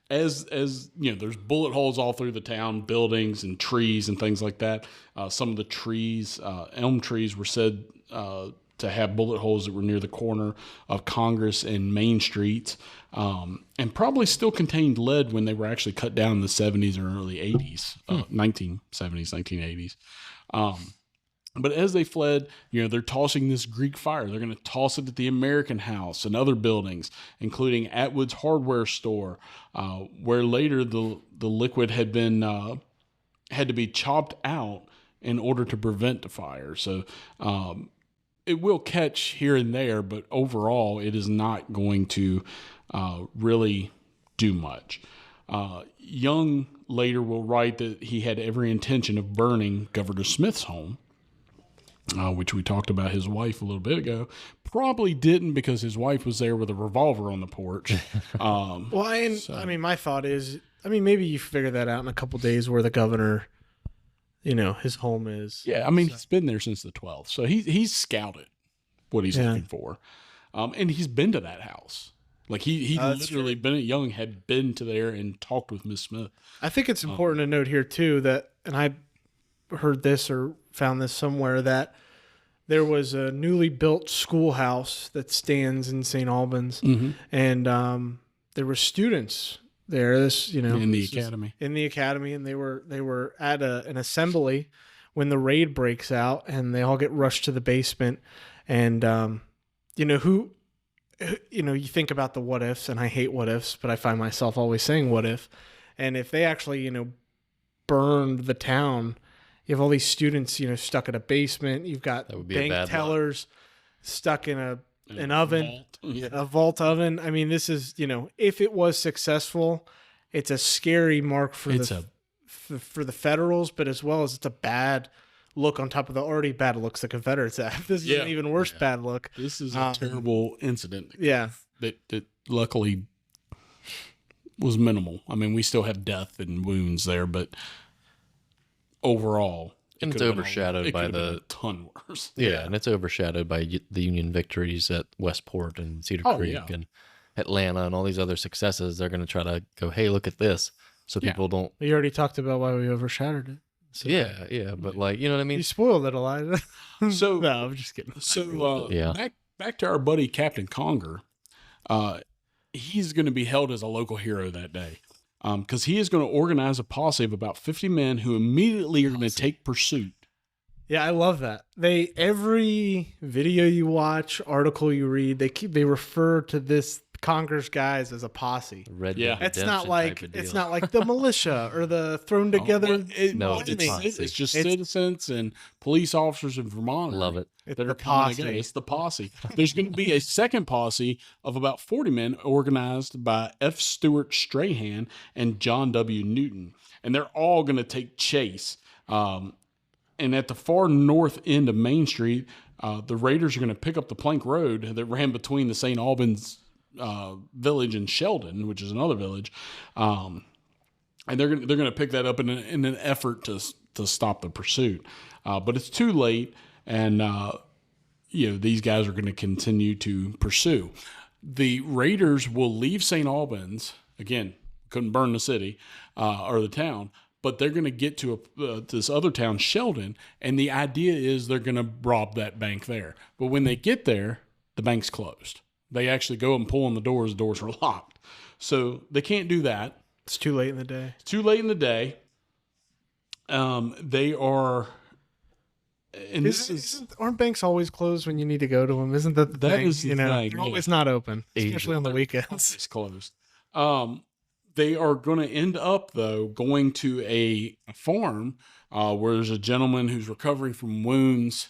As there's bullet holes all through the town, buildings and trees and things like that. Some of the trees, elm trees, were said to have bullet holes that were near the corner of Congress and Main Streets, and probably still contained lead when they were actually cut down in the 70s or early 80s, 1970s, 1980s. But as they fled, they're tossing this Greek fire. They're going to toss it at the American House and other buildings, including Atwood's hardware store, where later the liquid had to be chopped out in order to prevent the fire. So it will catch here and there, but overall, it is not going to really do much. Young later will write that he had every intention of burning Governor Smith's home, which we talked about his wife a little bit ago. Probably didn't, because his wife was there with a revolver on the porch. My thought is, maybe you figure that out in a couple days where the governor, his home is. Yeah, he's been there since the 12th, so he's scouted what he's looking for, and he's been to that house. Like he literally, Bennett Young had been to there and talked with Miss Smith. I think it's important to note here too that, and I heard this or found this somewhere, that there was a newly built schoolhouse that stands in St. Albans, and there were students there. In the academy, and they were at an assembly when the raid breaks out, and they all get rushed to the basement, and you think about the what ifs, and I hate what ifs, but I find myself always saying what if, and if they actually burned the town. You have all these students, stuck in a basement. You've got bank tellers stuck in an oven, a vault oven. This is, if it was successful, it's a scary mark for the Federals, but as well as it's a bad look on top of the already bad looks the Confederates have. This is an even worse bad look. This is a terrible incident. Yeah. That luckily was minimal. We still have death and wounds there, but overall, and it's overshadowed by a ton worse. Yeah, and it's overshadowed by the Union victories at Westport and Cedar Creek and Atlanta and all these other successes. They're going to try to go, hey, look at this, so people don't. We already talked about why we overshadowed it. So, but you know what I mean. You spoiled it, Elijah. So no, I'm just kidding. So back to our buddy Captain Conger. He's going to be held as a local hero that day. Because he is going to organize a posse of about 50 men who immediately are going to take pursuit. Yeah, I love that. Every video you watch, article you read, they refer to this Conger's guys as a posse. It's not like the militia or the thrown together. It's just citizens and police officers in Vermont. Love it. It's the posse. There's going to be a second posse of about 40 men organized by F. Stewart Strahan and John W. Newton, and they're all going to take chase. And at the far north end of Main Street, the raiders are going to pick up the plank road that ran between the St. Albans village and Sheldon, which is another village, and they're going to pick that up in an effort to stop the pursuit. But it's too late, and these guys are going to continue to pursue. The raiders will leave St. Albans again. Couldn't burn the city or the town, but they're going to get to this other town, Sheldon, and the idea is they're going to rob that bank there. But when they get there, the bank's closed. They actually go and pull on the doors. The doors are locked. So they can't do that. It's too late in the day. It's too late in the day. They are... And aren't banks always closed when you need to go to them? Isn't that the thing? Is the thing. They're always not open, especially on the weekends. It's closed. They are going to end up, though, going to a farm where there's a gentleman who's recovering from wounds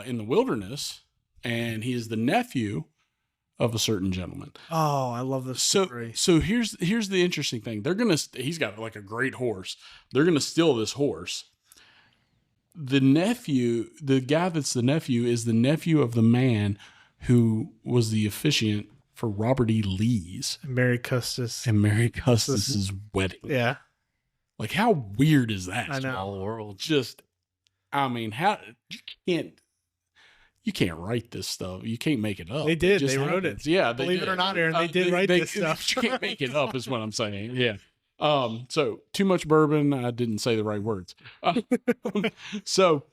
in the wilderness, and he is the nephew of a certain gentleman. Oh, I love this story. So here's the interesting thing. He's got like a great horse. They're going to steal this horse. The guy that's the nephew is the nephew of the man who was the officiant for Robert E. Lee's and Mary Custis' wedding. Yeah. Like, how weird is that? I know. Small world. Just, I mean, how you can't write this stuff. You can't make it up. They did. It They wrote happens. it. Yeah. Believe it or not, Aaron, they did write this stuff. You can't make it up is what I'm saying. Yeah. So too much bourbon. I didn't say the right words. So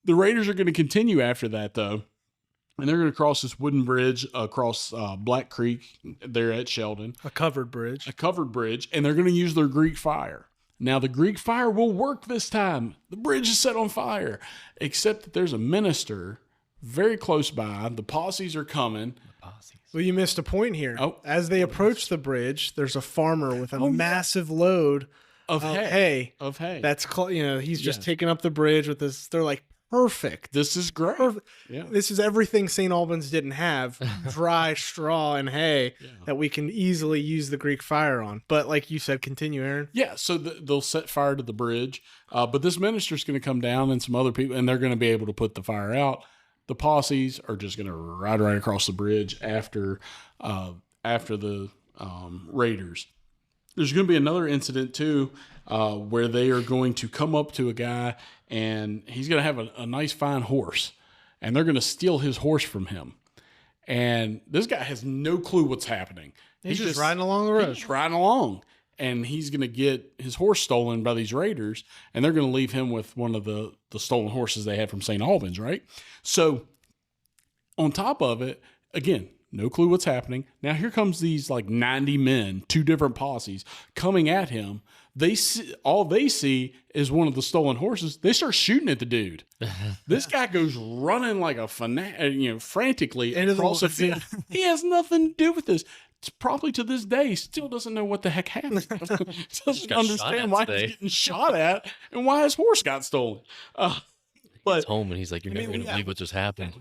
the Raiders are going to continue after that, though. And they're going to cross this wooden bridge across Black Creek there at Sheldon. A covered bridge. And they're going to use their Greek fire. Now, the Greek fire will work this time. The bridge is set on fire, except that there's a minister very close by. The posses are coming. Well, you missed a point here. Oh. As they approach the bridge, there's a farmer with a massive load of hay. That's he's just taking up the bridge with this. They're like, perfect. This is great. Perfect. Yeah. This is everything St. Albans didn't have: dry straw and hay that we can easily use the Greek fire on. But like you said, continue, Aaron. Yeah. So they'll set fire to the bridge, but this minister's going to come down and some other people, and they're going to be able to put the fire out. The posses are just going to ride right across the bridge after the Raiders. There's going to be another incident too, where they are going to come up to a guy, and he's going to have a nice fine horse, and they're going to steal his horse from him. And this guy has no clue what's happening. He's just riding along the road. He's riding along, and he's going to get his horse stolen by these Raiders, and they're going to leave him with one of the stolen horses they had from St. Albans, right? So on top of it, again, no clue what's happening. Now here comes these like 90 men, 2 different posses coming at him. All they see is one of the stolen horses. They start shooting at the dude. This guy goes running like a frantically across the field. He has nothing to do with this. It's probably to this day still doesn't know what the heck happened. Doesn't understand why he's getting shot at and why his horse got stolen. But he's home and he's like, "You're never going to believe what just happened."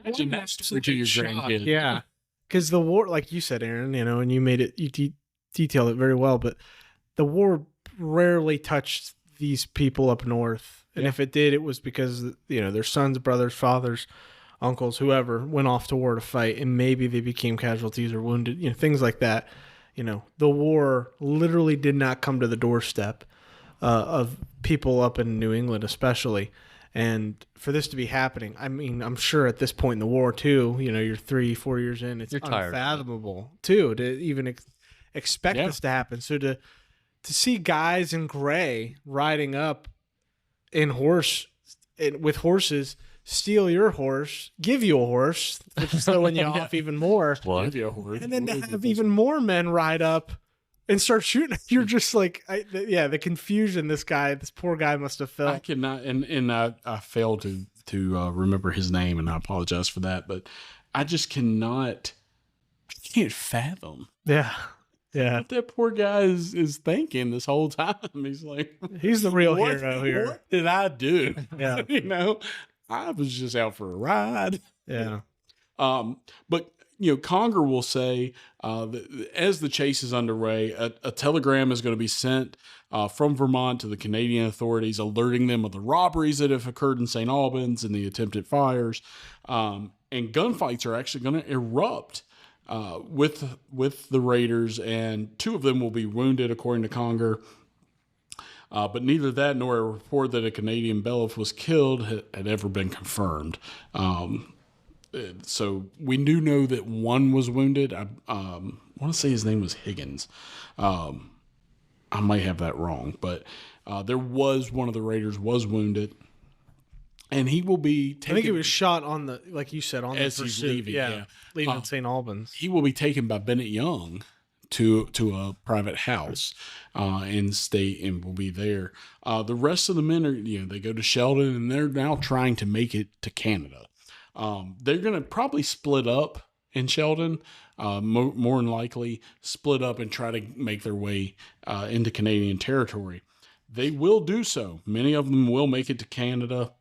Imagine that story to your grandkid. Yeah, because the war, like you said, Aaron, and you made it, you detailed it very well. But the war rarely touched these people up north, and if it did, it was because their sons, brothers, fathers, uncles, whoever went off to war to fight, and maybe they became casualties or wounded, things like that. The war literally did not come to the doorstep of people up in New England, especially. And for this to be happening, I mean, I'm sure at this point in the war too, you're 3-4 years in, it's unfathomable too to even expect this to happen. So to see guys in gray riding up with horses, steal your horse, give you a horse, which is throwing you off even more. Give you a horse. And then to have even more men ride up and start shooting, you're just like, the confusion this poor guy must have felt. I cannot, and I failed to remember his name, and I apologize for that, but I just can't fathom. Yeah. What that poor guy is thinking this whole time. He's like, he's the real hero here. What did I do? Yeah. I was just out for a ride. Yeah. But Conger will say that as the chase is underway, a telegram is going to be sent from Vermont to the Canadian authorities, alerting them of the robberies that have occurred in St. Albans and the attempted fires. And gunfights are actually going to erupt with the Raiders, and 2 of them will be wounded, according to Conger. But neither that nor a report that a Canadian bailiff was killed had ever been confirmed. So we do know that one was wounded. I want to say his name was Higgins. I might have that wrong, but there was one of the Raiders was wounded, and he will be taken. I think he was shot on the, like you said, on the as he's pursuit. leaving. Leaving St. Albans. He will be taken by Bennett Young to a private house and will be there. The rest of the men are, they go to Sheldon, and they're now trying to make it to Canada. They're going to probably split up in Sheldon, more than likely split up and try to make their way into Canadian territory. They will do so. Many of them will make it to Canada.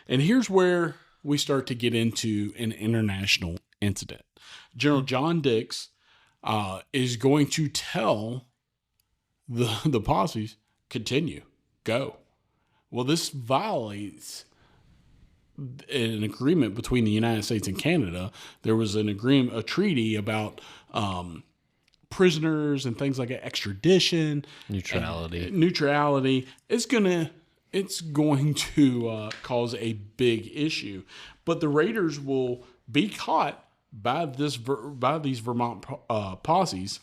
And here's where we start to get into an international incident. General John Dix is going to tell the posses, continue, go. Well, this violates an agreement between the United States and Canada. There was a treaty about prisoners and things like that, extradition, neutrality. It's going to cause a big issue, but the raiders will be caught by these Vermont posses,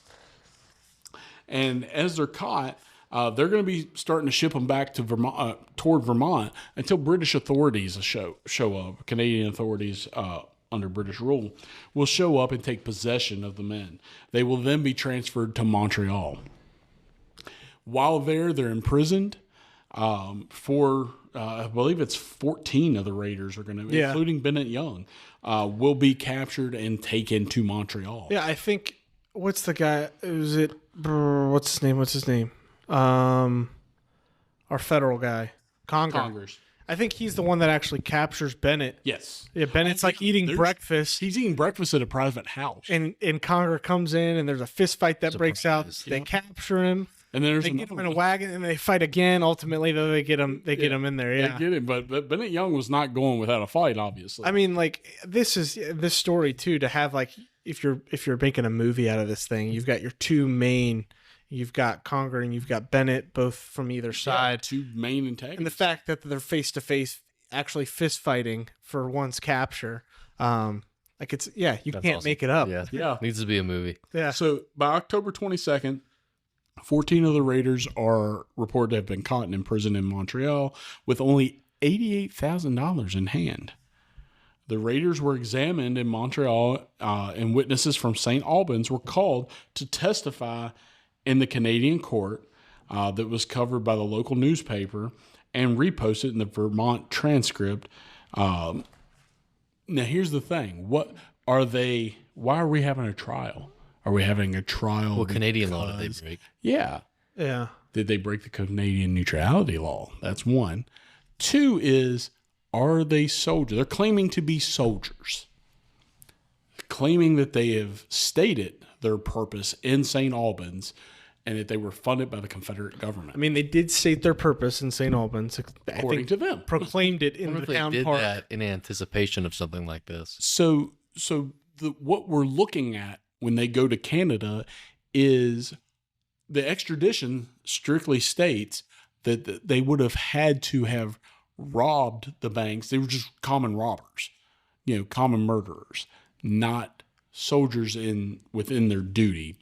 and as they're caught, they're going to be starting to ship them back to Vermont, toward Vermont, until British authorities show up. Canadian authorities under British rule will show up and take possession of the men. They will then be transferred to Montreal. While there, they're imprisoned for, I believe it's 14 of the raiders are going to, including Bennett Young, will be captured and taken to Montreal. Yeah, I think, what's the guy? What's his name? Our federal guy, Congress. I think he's the one that actually captures Bennett. Yes. Yeah, Bennett's eating breakfast. He's eating breakfast at a private house. And Conger comes in, and there's a fist fight that breaks out. They capture him. And then they get him in a wagon, and they fight again. Ultimately, though, they get him. They get him in there. Yeah, they get him. But Bennett Young was not going without a fight. Obviously, I mean, this story too. To have if you're making a movie out of this thing, you've got your two main. You've got Conger and you've got Bennett, both from either side. Two main antagonists. And the fact that they're face to face, actually fist fighting for one's capture. You can't awesome. Make it up. Yeah. Needs to be a movie. Yeah. So by October 22nd, 14 of the raiders are reported to have been caught and imprisoned in Montreal with only $88,000 in hand. The raiders were examined in Montreal, and witnesses from St. Albans were called to testify in the Canadian court that was covered by the local newspaper and reposted in the Vermont transcript. Now, here's the thing. Why are we having a trial? Are we having a trial? What Canadian law did they break? Yeah. Yeah. Did they break the Canadian neutrality law? That's one. Two is, are they soldiers? They're claiming to be soldiers, claiming that they have stated their purpose in St. Albans and that they were funded by the Confederate government. I mean, they did state their purpose in St. Albans. According to them. Proclaimed it in the town park. They did that in anticipation of something like this. So what we're looking at when they go to Canada is the extradition strictly states that they would have had to have robbed the banks. They were just common robbers, common murderers, not soldiers within their duty,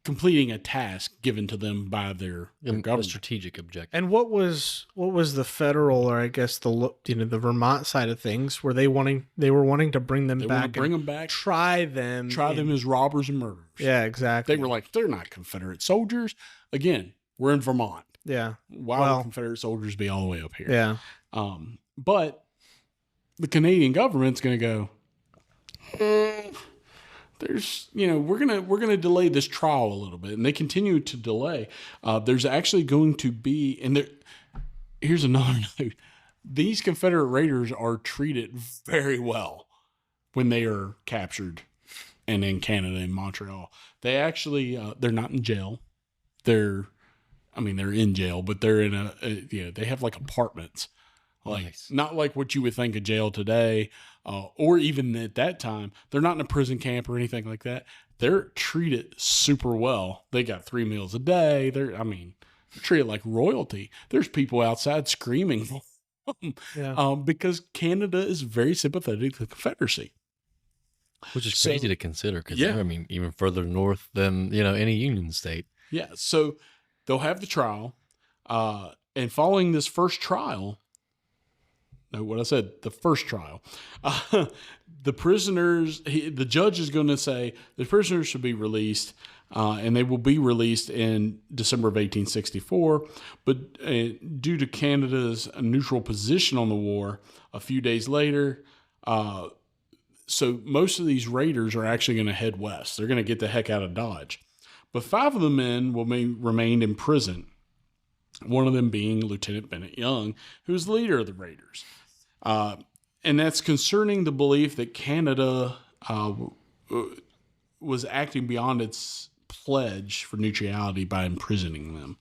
completing a task given to them by their government. A strategic objective. And what was the federal, or I guess the Vermont side of things? Were they were wanting to bring them back? Try them as robbers and murderers. Yeah, exactly. They were like, they're not Confederate soldiers. Again, we're in Vermont. Yeah. Why would Confederate soldiers be all the way up here? Yeah. But the Canadian government's going to go, there's, we're going to delay this trial a little bit. And they continue to delay. There's actually going to be, and here's another note. These Confederate raiders are treated very well when they are captured and in Canada, in Montreal. They actually, they're not in jail. They're in jail, but they're in they have apartments. Nice. Not like what you would think of jail today, or even at that time. They're not in a prison camp or anything like that. They're treated super well. They got 3 meals a day. They're treated like royalty. There's people outside screaming because Canada is very sympathetic to the Confederacy. Which is crazy to consider because, even further north than, any Union state. Yeah, so they'll have the trial, and following this first trial, the first trial, the prisoners, the judge is going to say the prisoners should be released, and they will be released in December of 1864. But due to Canada's neutral position on the war, a few days later, So most of these raiders are actually going to head west. They're going to get the heck out of Dodge. But 5 of the men will remain in prison. One of them being Lieutenant Bennett Young, who is the leader of the raiders. And that's concerning the belief that Canada was acting beyond its pledge for neutrality by imprisoning them.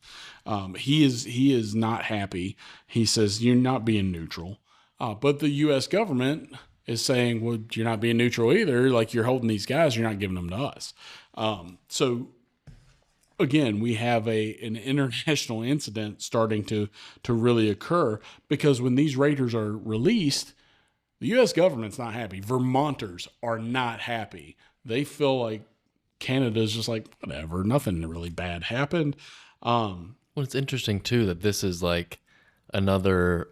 He is not happy. He says, you're not being neutral. But the U.S. government is saying, well, you're not being neutral either. Like, you're holding these guys, you're not giving them to us. So again, we have an international incident starting to really occur, because when these raiders are released, the U.S. government's not happy. Vermonters are not happy. They feel like Canada's just like, whatever, nothing really bad happened. Well, it's interesting too that this is like another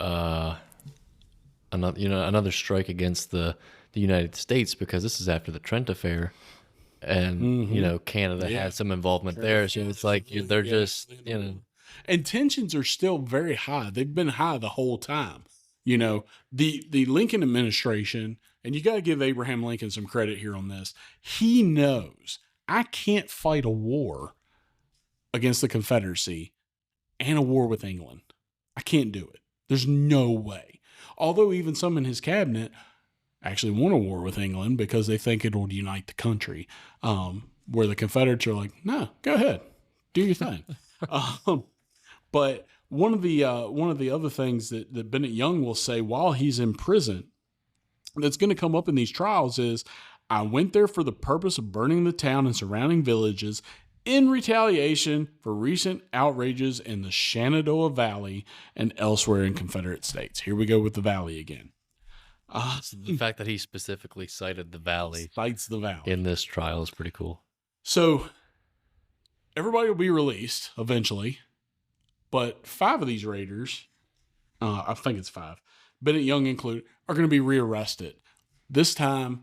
strike against the United States, because this is after the Trent affair, and Canada had some involvement there. So it's like they're just and tensions are still very high. They've been high the whole time. The Lincoln administration, and you got to give Abraham Lincoln some credit here on this. He knows, I can't fight a war against the Confederacy and a war with England. I can't do it. There's no way. Although even some in his cabinet actually want a war with England because they think it'll unite the country. Where the Confederates are like, no, go ahead, do your thing. But one of the other things that Bennett Young will say while he's in prison that's going to come up in these trials is, I went there for the purpose of burning the town and surrounding villages in retaliation for recent outrages in the Shenandoah Valley and elsewhere in Confederate states. Here we go with the Valley again. So the fact that he specifically cited the Valley, cites the Valley in this trial is pretty cool. So everybody will be released eventually, but 5 of these raiders, I think it's 5, Bennett Young included, are going to be rearrested. This time,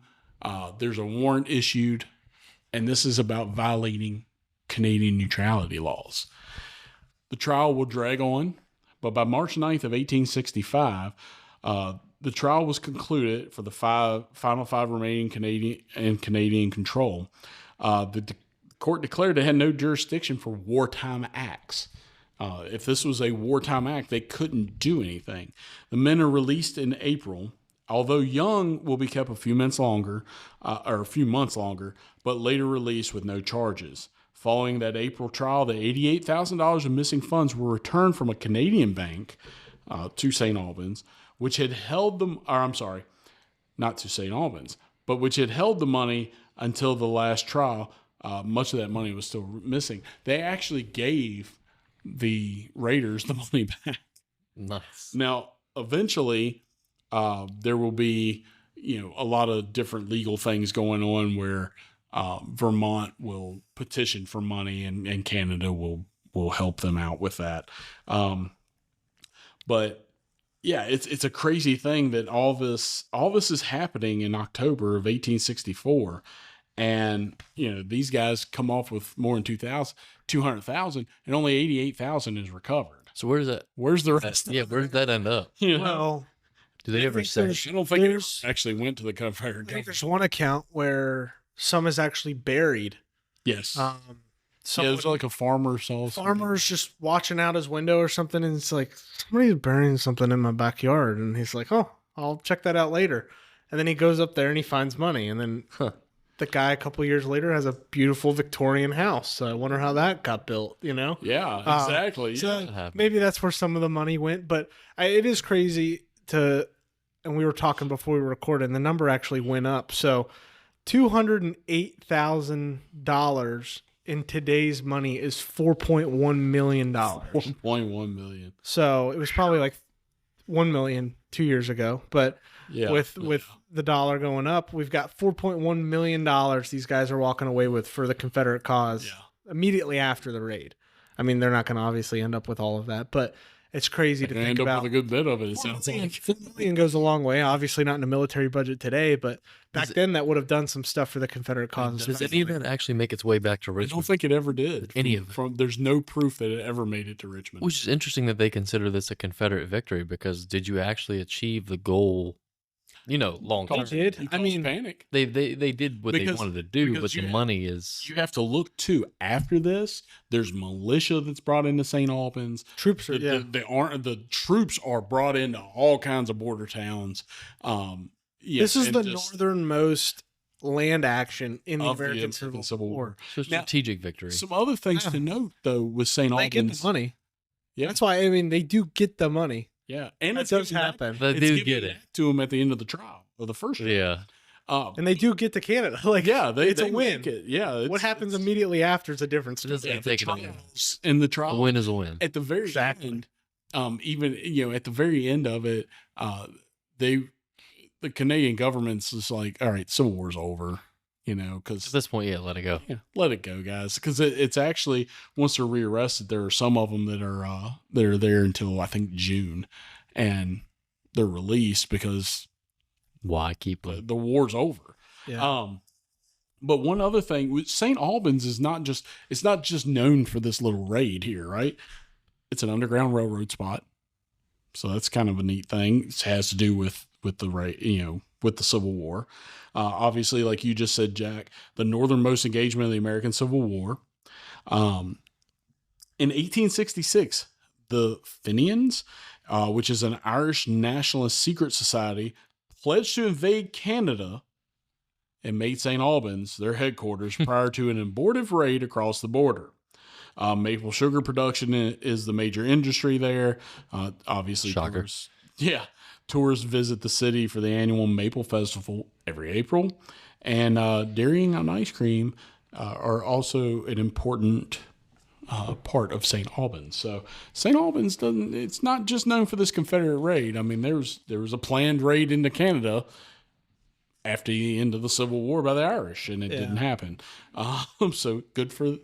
there's a warrant issued, and this is about violating Canadian neutrality laws. The trial will drag on, but by March 9th of 1865, the trial was concluded for the final 5 remaining Canadian control. The court declared it had no jurisdiction for wartime acts. If this was a wartime act, they couldn't do anything. The men are released in April, although Young will be kept a few months longer, but later released with no charges. Following that April trial, the $88,000 of missing funds were returned from a Canadian bank to St. Albans, which had held them, not to St. Albans, but which had held the money until the last trial. Much of that money was still missing. They actually gave the raiders the money back. Nice. Now, eventually, there will be, a lot of different legal things going on where Vermont will petition for money and Canada will help them out with that. But yeah, it's a crazy thing that all this is happening in October of 1864. And, these guys come off with more than 200,000 and only 88,000 is recovered. So where's the rest? Where's that end up? Well, do they ever say? I don't think it actually went to the Confederate government. There's one account where some is actually buried. Yes. It was like a farmer's just watching out his window or something, and it's like, somebody's burying something in my backyard, and he's like, oh, I'll check that out later. And then he goes up there and he finds money, and then the guy a couple years later has a beautiful Victorian house. So I wonder how that got built, Yeah, exactly. So maybe that's where some of the money went, but it is crazy and we were talking before we recorded, and the number actually went up. So $208,000 in today's money is $4.1 million. $4.1 million. So it was probably like 1 million 2 years ago, but with the dollar going up, we've got $4.1 million these guys are walking away with for the Confederate cause immediately after the raid. I mean, they're not going to obviously end up with all of that, but it's crazy to think end about. Up with a good bit of it. It sounds like $4 million goes a long way. Obviously, not in a military budget today, but back then that would have done some stuff for the Confederate cause. Does any of that actually make its way back to Richmond? I don't think it ever did. Any of it. There's no proof that it ever made it to Richmond. Which is interesting that they consider this a Confederate victory, because did you actually achieve the goal long term. They did. I mean, panic. They did what they wanted to do, but the money is. You have to look too. After this, there's militia that's brought into St. Albans. Troops are the troops are brought into all kinds of border towns. This is the northernmost land action in the American Civil War. So strategic victory. Some other things to note, though, with St. Albans. They get the money. Yeah. That's why, they do get the money. Yeah. And it does happen. They do get it to them at the end of the trial, or the first trial. Yeah. And they do get to Canada. It's a win. Yeah. What happens immediately after is a difference. In the trial. A win is a win. At the very end, even, at the very end of it, the Canadian government's just like, all right, Civil War's over, because at this point, let it go. Yeah, let it go, guys. Because it's actually, once they're rearrested, there are some of them that are there until I think June, and they're released because why keep the war's over. Yeah. But one other thing, St. Albans is not just known for this little raid here, right? It's an underground railroad spot, so that's kind of a neat thing. It has to do with the raid, with the Civil War. Obviously, like you just said, Jack, the northernmost engagement of the American Civil War. In 1866, the Fenians, which is an Irish nationalist secret society, pledged to invade Canada and made St. Albans their headquarters prior to an abortive raid across the border. Maple sugar production is the major industry there. Obviously, shocker. Tourists visit the city for the annual Maple Festival every April, and dairy and ice cream are also an important part of St. Albans. So St. Albans it's not just known for this Confederate raid. I mean, there was a planned raid into Canada after the end of the Civil War by the Irish, and it didn't happen. So good for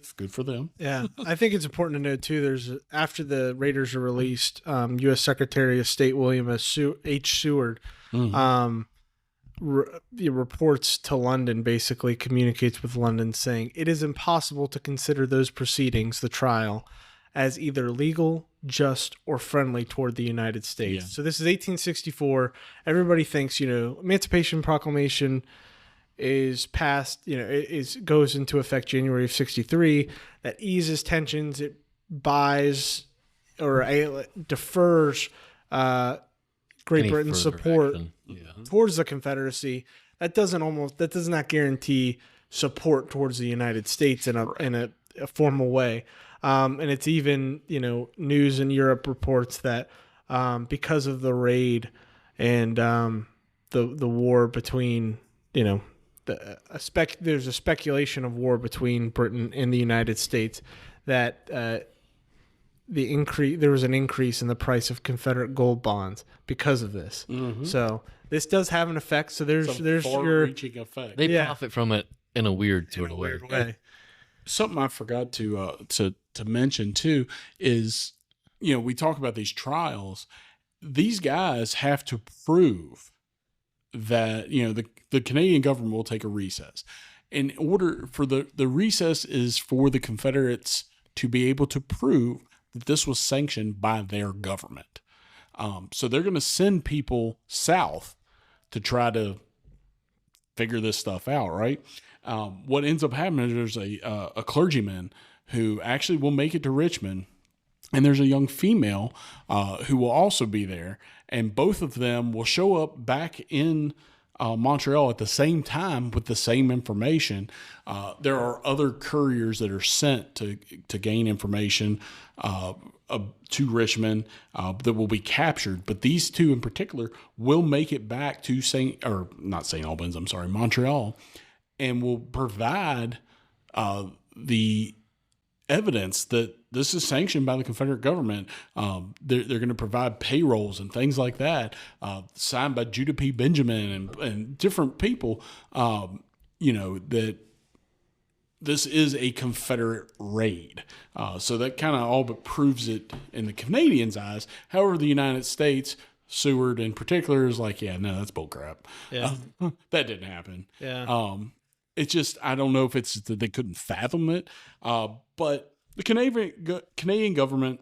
them. Yeah, I think it's important to note too. After the raiders are released, U.S. Secretary of State William H. Seward reports to London, basically communicates with London, saying it is impossible to consider those proceedings, the trial, as either legal, just, or friendly toward the United States. Yeah. So this is 1864. Everybody thinks, Emancipation Proclamation is passed, goes into effect January of 63. That eases tensions. It buys or defers Great Britain's support towards the Confederacy. That does not guarantee support towards the United States in a formal way. And it's even, news in Europe reports that because of the raid and the war between, there's a speculation of war between Britain and the United States, that there was an increase in the price of Confederate gold bonds because of this. Mm-hmm. So this does have an effect. So there's far-reaching effect. They profit from it in a weird sort of way. Something I forgot to mention too is, we talk about these trials. These guys have to prove that, the Canadian government will take a recess. In order for the recess is for the Confederates to be able to prove that this was sanctioned by their government. So they're going to send people south to try to figure this stuff out, right? What ends up happening is there's a clergyman who actually will make it to Richmond, and there's a young female who will also be there, and both of them will show up back in Montreal at the same time with the same information. There are other couriers that are sent to gain information to Richmond that will be captured, but these two in particular will make it back to Montreal, and will provide the evidence that this is sanctioned by the Confederate government. They're going to provide payrolls and things like that, signed by Judah P. Benjamin and different people, that this is a Confederate raid. So that kind of all but proves it in the Canadians' eyes. However, the United States, Seward in particular, is like, yeah, no, that's bullcrap. Yeah. That didn't happen. Yeah. It's just, I don't know if it's that they couldn't fathom it, but the Canadian government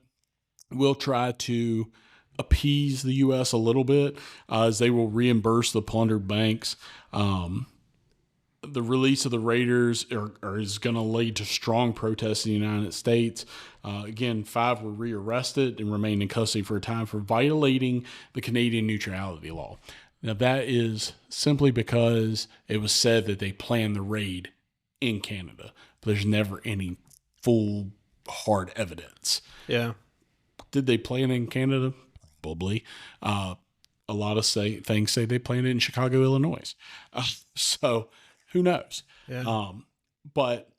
will try to appease the U.S. a little bit, as they will reimburse the plundered banks. The release of the raiders is going to lead to strong protests in the United States. Again, 5 were rearrested and remained in custody for a time for violating the Canadian neutrality law. Now, that is simply because it was said that they planned the raid in Canada, but there's never any full hard evidence. Yeah. Did they plan in Canada? Probably. A lot of things say they planned it in Chicago, Illinois. So who knows? Yeah. But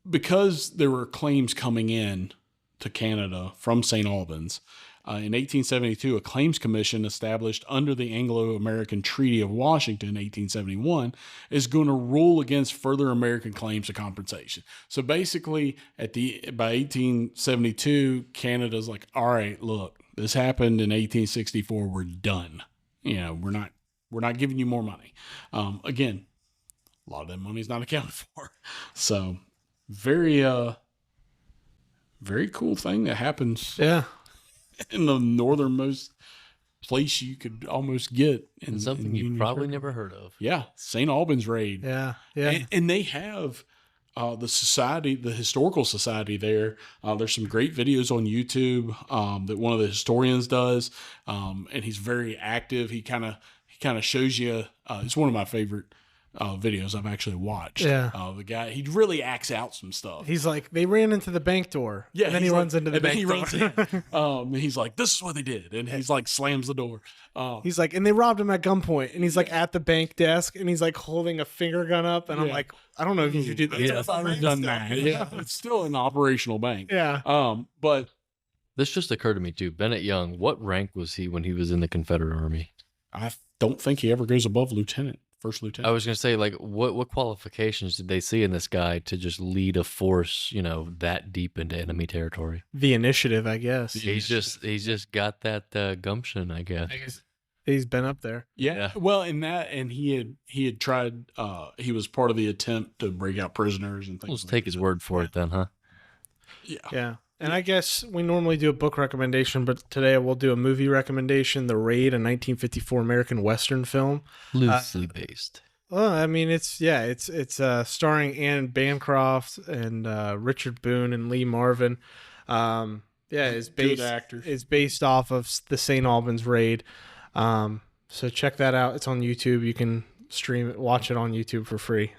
because there were claims coming in to Canada from St. Albans, in 1872, a claims commission established under the Anglo-American Treaty of Washington, 1871, is going to rule against further American claims of compensation. So basically, by 1872, Canada's like, all right, look, this happened in 1864. We're done. We're not giving you more money. Again, a lot of that money is not accounted for. So very cool thing that happens. Yeah. In the northernmost place you could almost get. And something you've probably never heard of. Yeah. St. Albans Raid. Yeah. Yeah. And they have the historical society there. There's some great videos on YouTube that one of the historians does. And he's very active. He kind of shows you, it's one of my favorite videos I've actually watched. Yeah. The guy, he really acts out some stuff. He's like, they ran into the bank door. Yeah. And then he runs into the bank door. And he's like, this is what they did. And he's like, slams the door. He's like, and they robbed him at gunpoint. And he's like at the bank desk and he's like holding a finger gun up. And I'm like, I don't know if you should do that. Yeah, I've done that. Yeah. It's still an operational bank. Yeah. But this just occurred to me too. Bennett Young, what rank was he when he was in the Confederate Army? I don't think he ever goes above lieutenant. First lieutenant. I was going to say, like, what qualifications did they see in this guy to just lead a force, that deep into enemy territory? The initiative, I guess. He's just got that gumption, I guess. He's been up there. Yeah. Well, and he had tried. He was part of the attempt to break out prisoners and things. Let's take his word for it then, huh? Yeah. Yeah. And I guess we normally do a book recommendation, but today we'll do a movie recommendation, The Raid, a 1954 American Western film. Loosely based. Well, I mean, it's starring Anne Bancroft and Richard Boone and Lee Marvin. It's based off of the St. Albans Raid. So check that out. It's on YouTube. You can stream it, watch it on YouTube for free.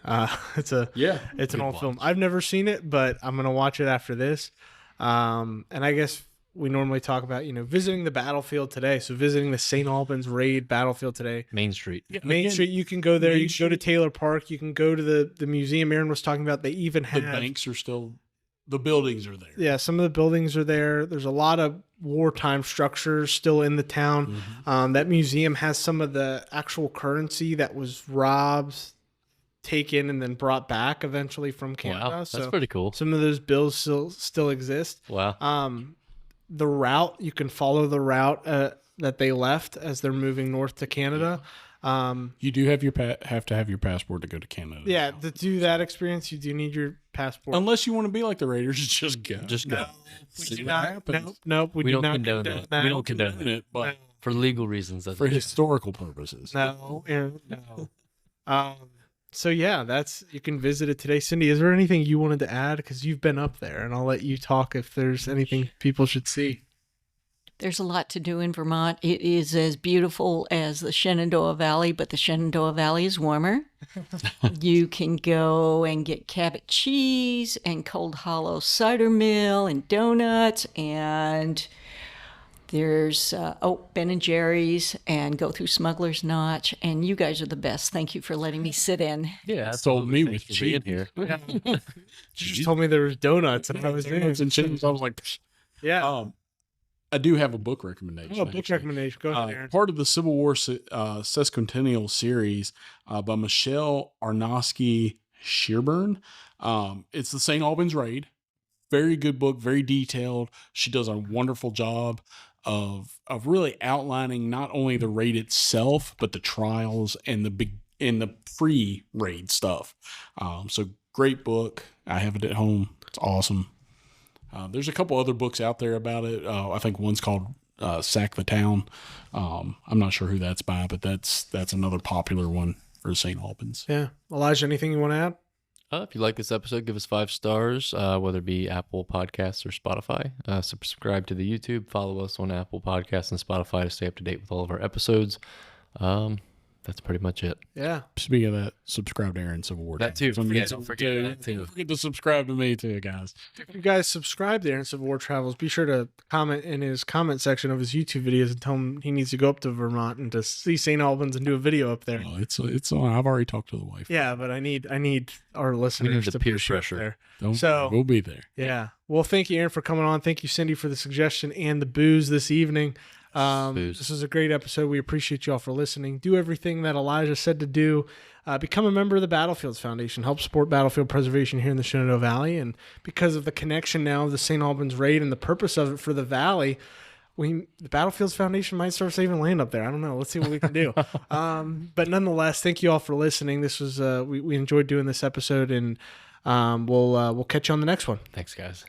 It's an old film. I've never seen it, but I'm gonna watch it after this. And I guess we normally talk about, visiting the battlefield today. So visiting the St. Albans Raid battlefield today. Main Street. Yeah, Main Street, you can go there. You can go to Taylor Park. You can go to the museum Aaron was talking about. They even have... The banks are still... The buildings are there. Yeah, some of the buildings are there. There's a lot of wartime structures still in the town. Mm-hmm. That museum has some of the actual currency that was robbed, taken, and then brought back eventually from Canada. Wow, that's pretty cool. Some of those bills still exist. Wow. The route, you can follow the route that they left as they're moving north to Canada. You do have to have your passport to go to Canada. Yeah, to do that experience, you do need your passport. Unless you want to be like the Raiders, just go. Just go. See what happens. Nope, we don't do not condone that. We don't condone it, but for legal reasons. For historical purposes. No, Aaron, no. So yeah, you can visit it today. Cindy, is there anything you wanted to add? Because you've been up there, and I'll let you talk if there's anything people should see. There's a lot to do in Vermont. It is as beautiful as the Shenandoah Valley, but the Shenandoah Valley is warmer. You can go and get Cabot cheese and Cold Hollow cider mill and donuts, and there's Ben & Jerry's, and go through Smuggler's Notch, and you guys are the best. Thank you for letting me sit in. Yeah, that's told me with cheese in here. You just told me there was donuts, and I was there. And cheese. I was like, yeah. I do have a book recommendation. Oh, book recommendation. Go ahead, Aaron. Part of the Civil War sesquicentennial series by Michelle Arnosky Shearburn. It's the St. Albans Raid. Very good book, very detailed. She does a wonderful job of really outlining not only the raid itself, but the trials and the pre-raid stuff. So great book. I have it at home. It's awesome. There's a couple other books out there about it. I think one's called Sack the Town. I'm not sure who that's by, but that's another popular one for St. Albans. Yeah. Elijah, anything you want to add? If you like this episode, give us 5 stars, whether it be Apple Podcasts or Spotify. Subscribe to the YouTube. Follow us on Apple Podcasts and Spotify to stay up to date with all of our episodes. That's pretty much it. Yeah. Speaking of that, subscribe to Aaron Civil War. That too. Don't Don't forget that too. Don't forget to subscribe to me too, guys. If you guys subscribe to Aaron Civil War Travels, be sure to comment in his comment section of his YouTube videos and tell him he needs to go up to Vermont and to see St. Albans and do a video up there. Oh, it's on. I've already talked to the wife. Yeah, but I need our listeners the to peer push you up pressure. there. We'll be there. Yeah. Well, thank you, Aaron, for coming on. Thank you, Cindy, for the suggestion and the booze this evening. This is a great episode. We appreciate you all for listening. Do everything that Elijah said to do. Become a member of the Battlefields Foundation. Help support battlefield preservation here in the Shenandoah Valley. And because of the connection now of the St. Albans Raid and the purpose of it for the Valley, the Battlefields Foundation might start saving land up there. I don't know. Let's see what we can do. But nonetheless, thank you all for listening. This was we enjoyed doing this episode, and we'll catch you on the next one. Thanks, guys.